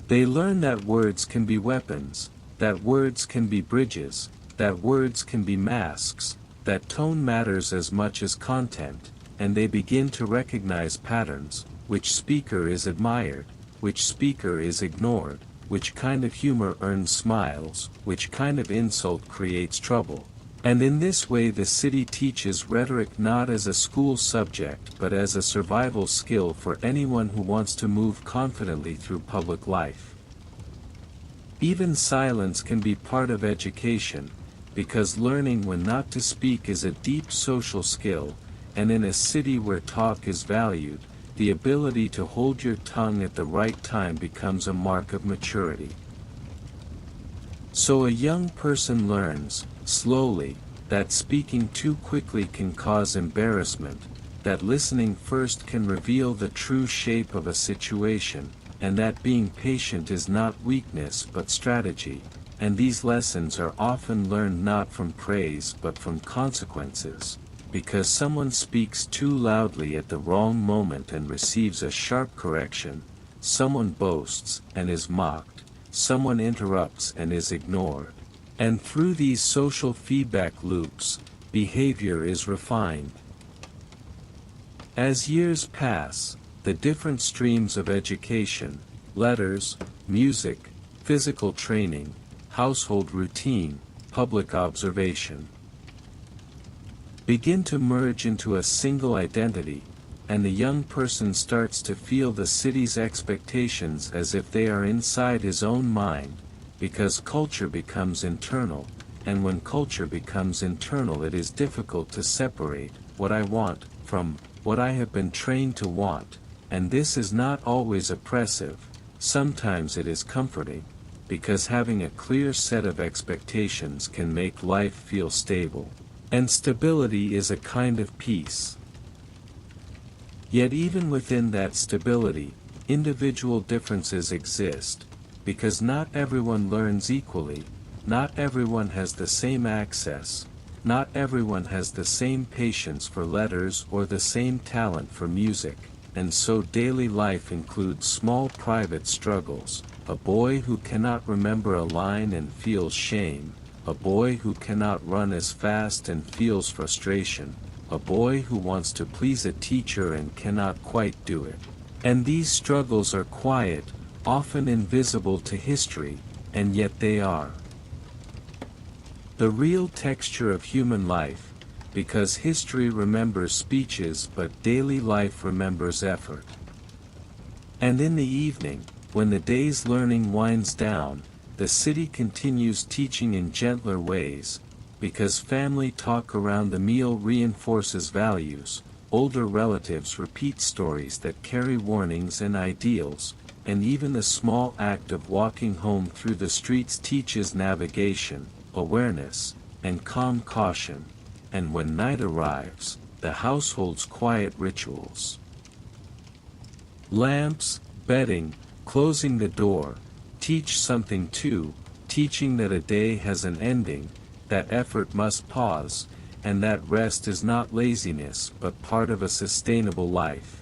They learn that words can be weapons, that words can be bridges, that words can be masks, that tone matters as much as content, and they begin to recognize patterns, which speaker is admired, which speaker is ignored, which kind of humor earns smiles, which kind of insult creates trouble. And in this way the city teaches rhetoric not as a school subject but as a survival skill for anyone who wants to move confidently through public life. Even silence can be part of education, because learning when not to speak is a deep social skill, and in a city where talk is valued, the ability to hold your tongue at the right time becomes a mark of maturity. So a young person learns, slowly, that speaking too quickly can cause embarrassment, that listening first can reveal the true shape of a situation, and that being patient is not weakness but strategy, and these lessons are often learned not from praise but from consequences, because someone speaks too loudly at the wrong moment and receives a sharp correction, someone boasts and is mocked, someone interrupts and is ignored. And through these social feedback loops, behavior is refined. As years pass, the different streams of education, letters, music, physical training, household routine, public observation, begin to merge into a single identity, and the young person starts to feel the city's expectations as if they are inside his own mind, because culture becomes internal, and when culture becomes internal it is difficult to separate what I want from what I have been trained to want, and this is not always oppressive, sometimes it is comforting, because having a clear set of expectations can make life feel stable. And stability is a kind of peace. Yet even within that stability, individual differences exist, because not everyone learns equally, not everyone has the same access, not everyone has the same patience for letters or the same talent for music, and so daily life includes small private struggles, a boy who cannot remember a line and feels shame, a boy who cannot run as fast and feels frustration, a boy who wants to please a teacher and cannot quite do it. And these struggles are quiet, often invisible to history, and yet they are the real texture of human life, because history remembers speeches but daily life remembers effort. And in the evening, when the day's learning winds down, the city continues teaching in gentler ways, because family talk around the meal reinforces values, older relatives repeat stories that carry warnings and ideals, and even the small act of walking home through the streets teaches navigation, awareness, and calm caution, and when night arrives, the household's quiet rituals. Lamps, bedding, closing the door, teach something too, teaching that a day has an ending, that effort must pause, and that rest is not laziness but part of a sustainable life.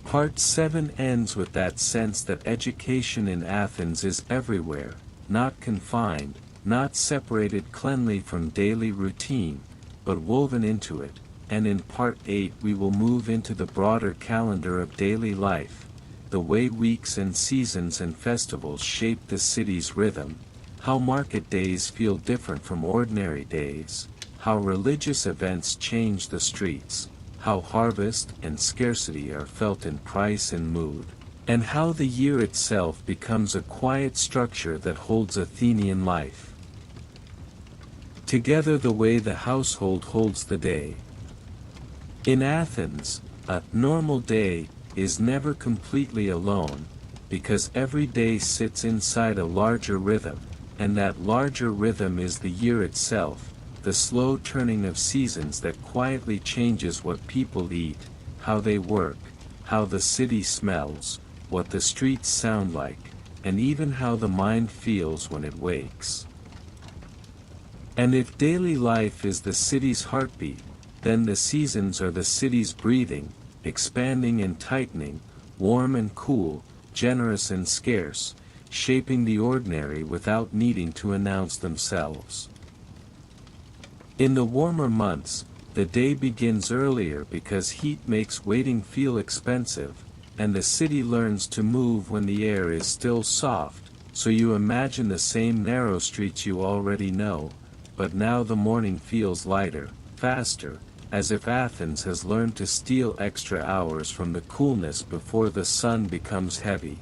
Part 7 ends with that sense that education in Athens is everywhere, not confined, not separated cleanly from daily routine, but woven into it, and in Part 8 we will move into the broader calendar of daily life, the way weeks and seasons and festivals shape the city's rhythm, how market days feel different from ordinary days, how religious events change the streets, how harvest and scarcity are felt in price and mood, and how the year itself becomes a quiet structure that holds Athenian life together the way the household holds the day. In Athens, a normal day is never completely alone, because every day sits inside a larger rhythm, and that larger rhythm is the year itself, the slow turning of seasons that quietly changes what people eat, how they work, how the city smells, what the streets sound like, and even how the mind feels when it wakes. And if daily life is the city's heartbeat, then the seasons are the city's breathing, expanding and tightening, warm and cool, generous and scarce, shaping the ordinary without needing to announce themselves. In the warmer months, the day begins earlier because heat makes waiting feel expensive, and the city learns to move when the air is still soft, so you imagine the same narrow streets you already know, but now the morning feels lighter, faster, as if Athens has learned to steal extra hours from the coolness before the sun becomes heavy.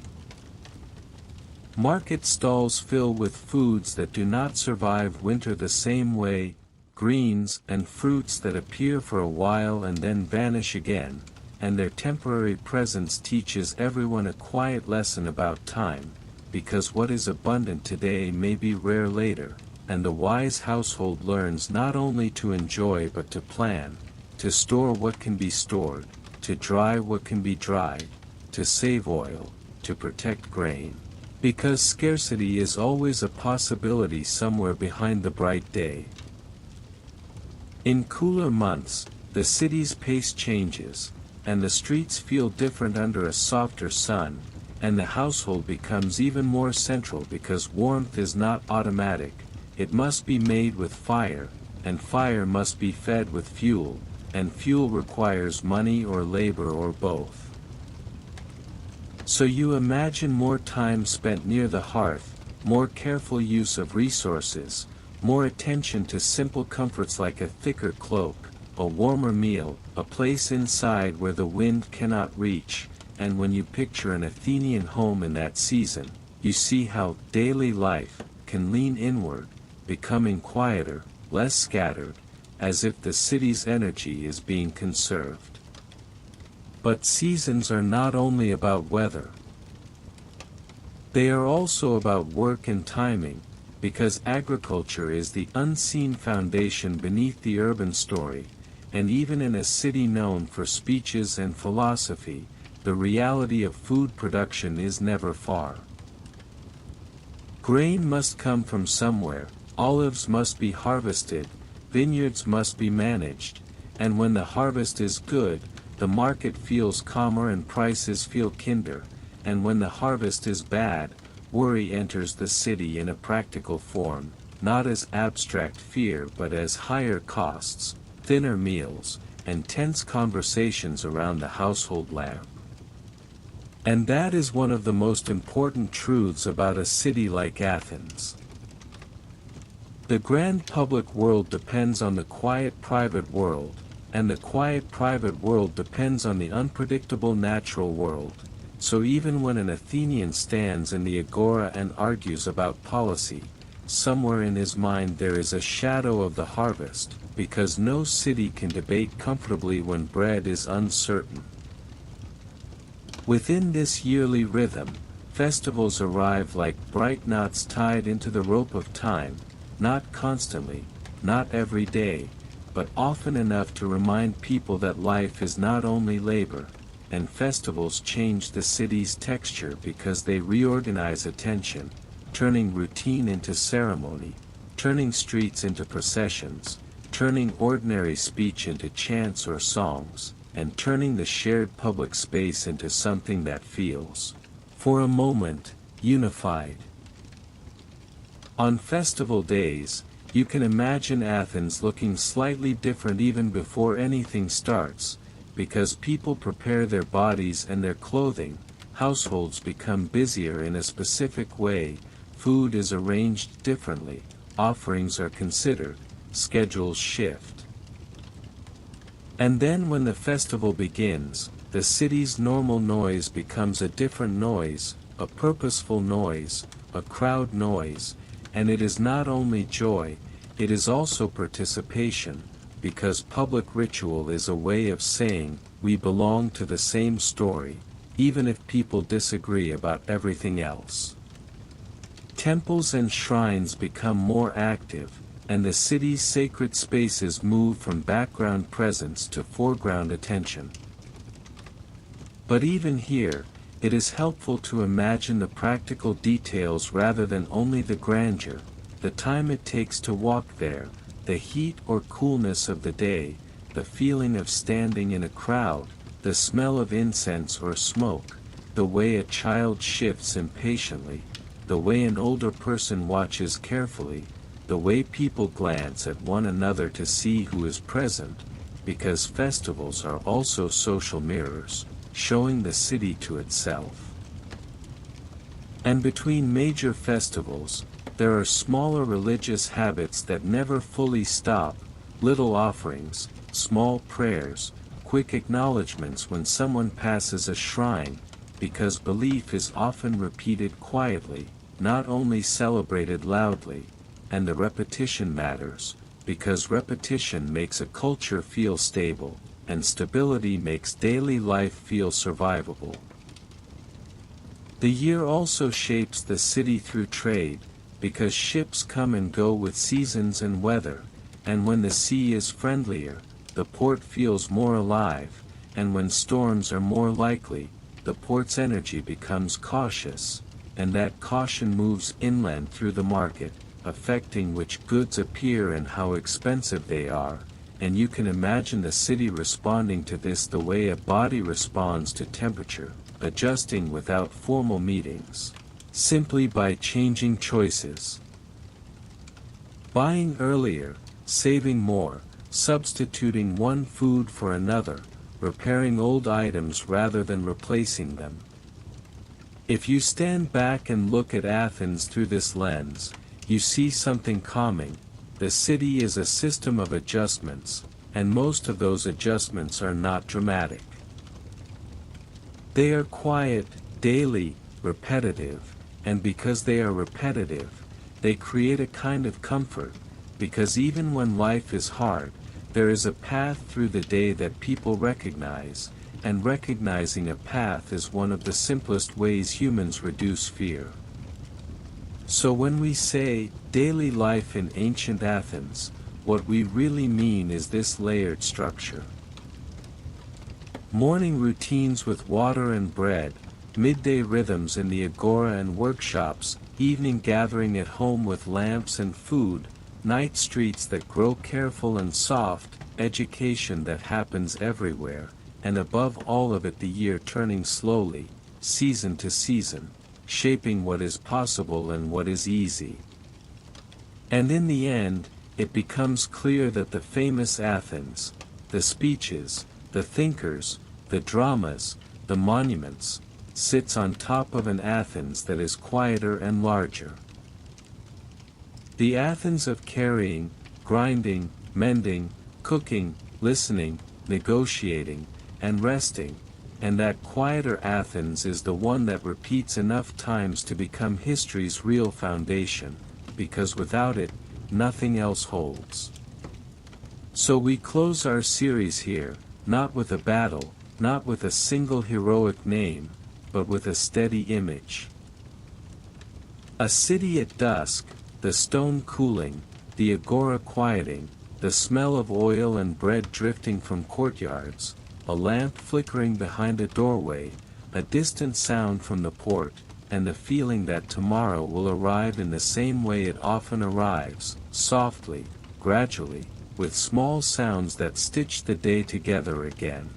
Market stalls fill with foods that do not survive winter the same way, greens and fruits that appear for a while and then vanish again, and their temporary presence teaches everyone a quiet lesson about time, because what is abundant today may be rare later, and the wise household learns not only to enjoy but to plan, to store what can be stored, to dry what can be dried, to save oil, to protect grain. Because scarcity is always a possibility somewhere behind the bright day. In cooler months, the city's pace changes, and the streets feel different under a softer sun, and the household becomes even more central because warmth is not automatic, it must be made with fire, and fire must be fed with fuel, and fuel requires money or labor or both. So you imagine more time spent near the hearth, more careful use of resources, more attention to simple comforts like a thicker cloak, a warmer meal, a place inside where the wind cannot reach, and when you picture an Athenian home in that season, you see how daily life can lean inward, becoming quieter, less scattered, as if the city's energy is being conserved. But seasons are not only about weather. They are also about work and timing, because agriculture is the unseen foundation beneath the urban story, and even in a city known for speeches and philosophy, the reality of food production is never far. Grain must come from somewhere, olives must be harvested, vineyards must be managed, and when the harvest is good, the market feels calmer and prices feel kinder, and when the harvest is bad, worry enters the city in a practical form, not as abstract fear but as higher costs, thinner meals, and tense conversations around the household lamp. And that is one of the most important truths about a city like Athens. The grand public world depends on the quiet private world, and the quiet private world depends on the unpredictable natural world, so even when an Athenian stands in the agora and argues about policy, somewhere in his mind there is a shadow of the harvest, because no city can debate comfortably when bread is uncertain. Within this yearly rhythm, festivals arrive like bright knots tied into the rope of time, not constantly, not every day, but often enough to remind people that life is not only labor, and festivals change the city's texture because they reorganize attention, turning routine into ceremony, turning streets into processions, turning ordinary speech into chants or songs, and turning the shared public space into something that feels, for a moment, unified. On festival days, you can imagine Athens looking slightly different even before anything starts, because people prepare their bodies and their clothing, households become busier in a specific way, food is arranged differently, offerings are considered, schedules shift. And then when the festival begins, the city's normal noise becomes a different noise, a purposeful noise, a crowd noise, and it is not only joy, it is also participation, because public ritual is a way of saying, we belong to the same story, even if people disagree about everything else. Temples and shrines become more active, and the city's sacred spaces move from background presence to foreground attention. But even here, it is helpful to imagine the practical details rather than only the grandeur, the time it takes to walk there, the heat or coolness of the day, the feeling of standing in a crowd, the smell of incense or smoke, the way a child shifts impatiently, the way an older person watches carefully, the way people glance at one another to see who is present, because festivals are also social mirrors, showing the city to itself. And between major festivals, there are smaller religious habits that never fully stop, little offerings, small prayers, quick acknowledgments when someone passes a shrine, because belief is often repeated quietly, not only celebrated loudly, and the repetition matters, because repetition makes a culture feel stable, and stability makes daily life feel survivable. The year also shapes the city through trade, because ships come and go with seasons and weather, and when the sea is friendlier, the port feels more alive, and when storms are more likely, the port's energy becomes cautious, and that caution moves inland through the market, affecting which goods appear and how expensive they are, and you can imagine the city responding to this the way a body responds to temperature, adjusting without formal meetings, simply by changing choices. Buying earlier, saving more, substituting one food for another, repairing old items rather than replacing them. If you stand back and look at Athens through this lens, you see something calming. The city is a system of adjustments, and most of those adjustments are not dramatic. They are quiet, daily, repetitive, and because they are repetitive, they create a kind of comfort, because even when life is hard, there is a path through the day that people recognize, and recognizing a path is one of the simplest ways humans reduce fear. So when we say, daily life in ancient Athens, what we really mean is this layered structure. Morning routines with water and bread, midday rhythms in the agora and workshops, evening gathering at home with lamps and food, night streets that grow careful and soft, education that happens everywhere, and above all of it the year turning slowly, season to season, shaping what is possible and what is easy. And in the end, it becomes clear that the famous Athens, the speeches, the thinkers, the dramas, the monuments, sits on top of an Athens that is quieter and larger. The Athens of carrying, grinding, mending, cooking, listening, negotiating, and resting, and that quieter Athens is the one that repeats enough times to become history's real foundation, because without it, nothing else holds. So we close our series here, not with a battle, not with a single heroic name, but with a steady image. A city at dusk, the stone cooling, the agora quieting, the smell of oil and bread drifting from courtyards, a lamp flickering behind a doorway, a distant sound from the port, and the feeling that tomorrow will arrive in the same way it often arrives, softly, gradually, with small sounds that stitch the day together again.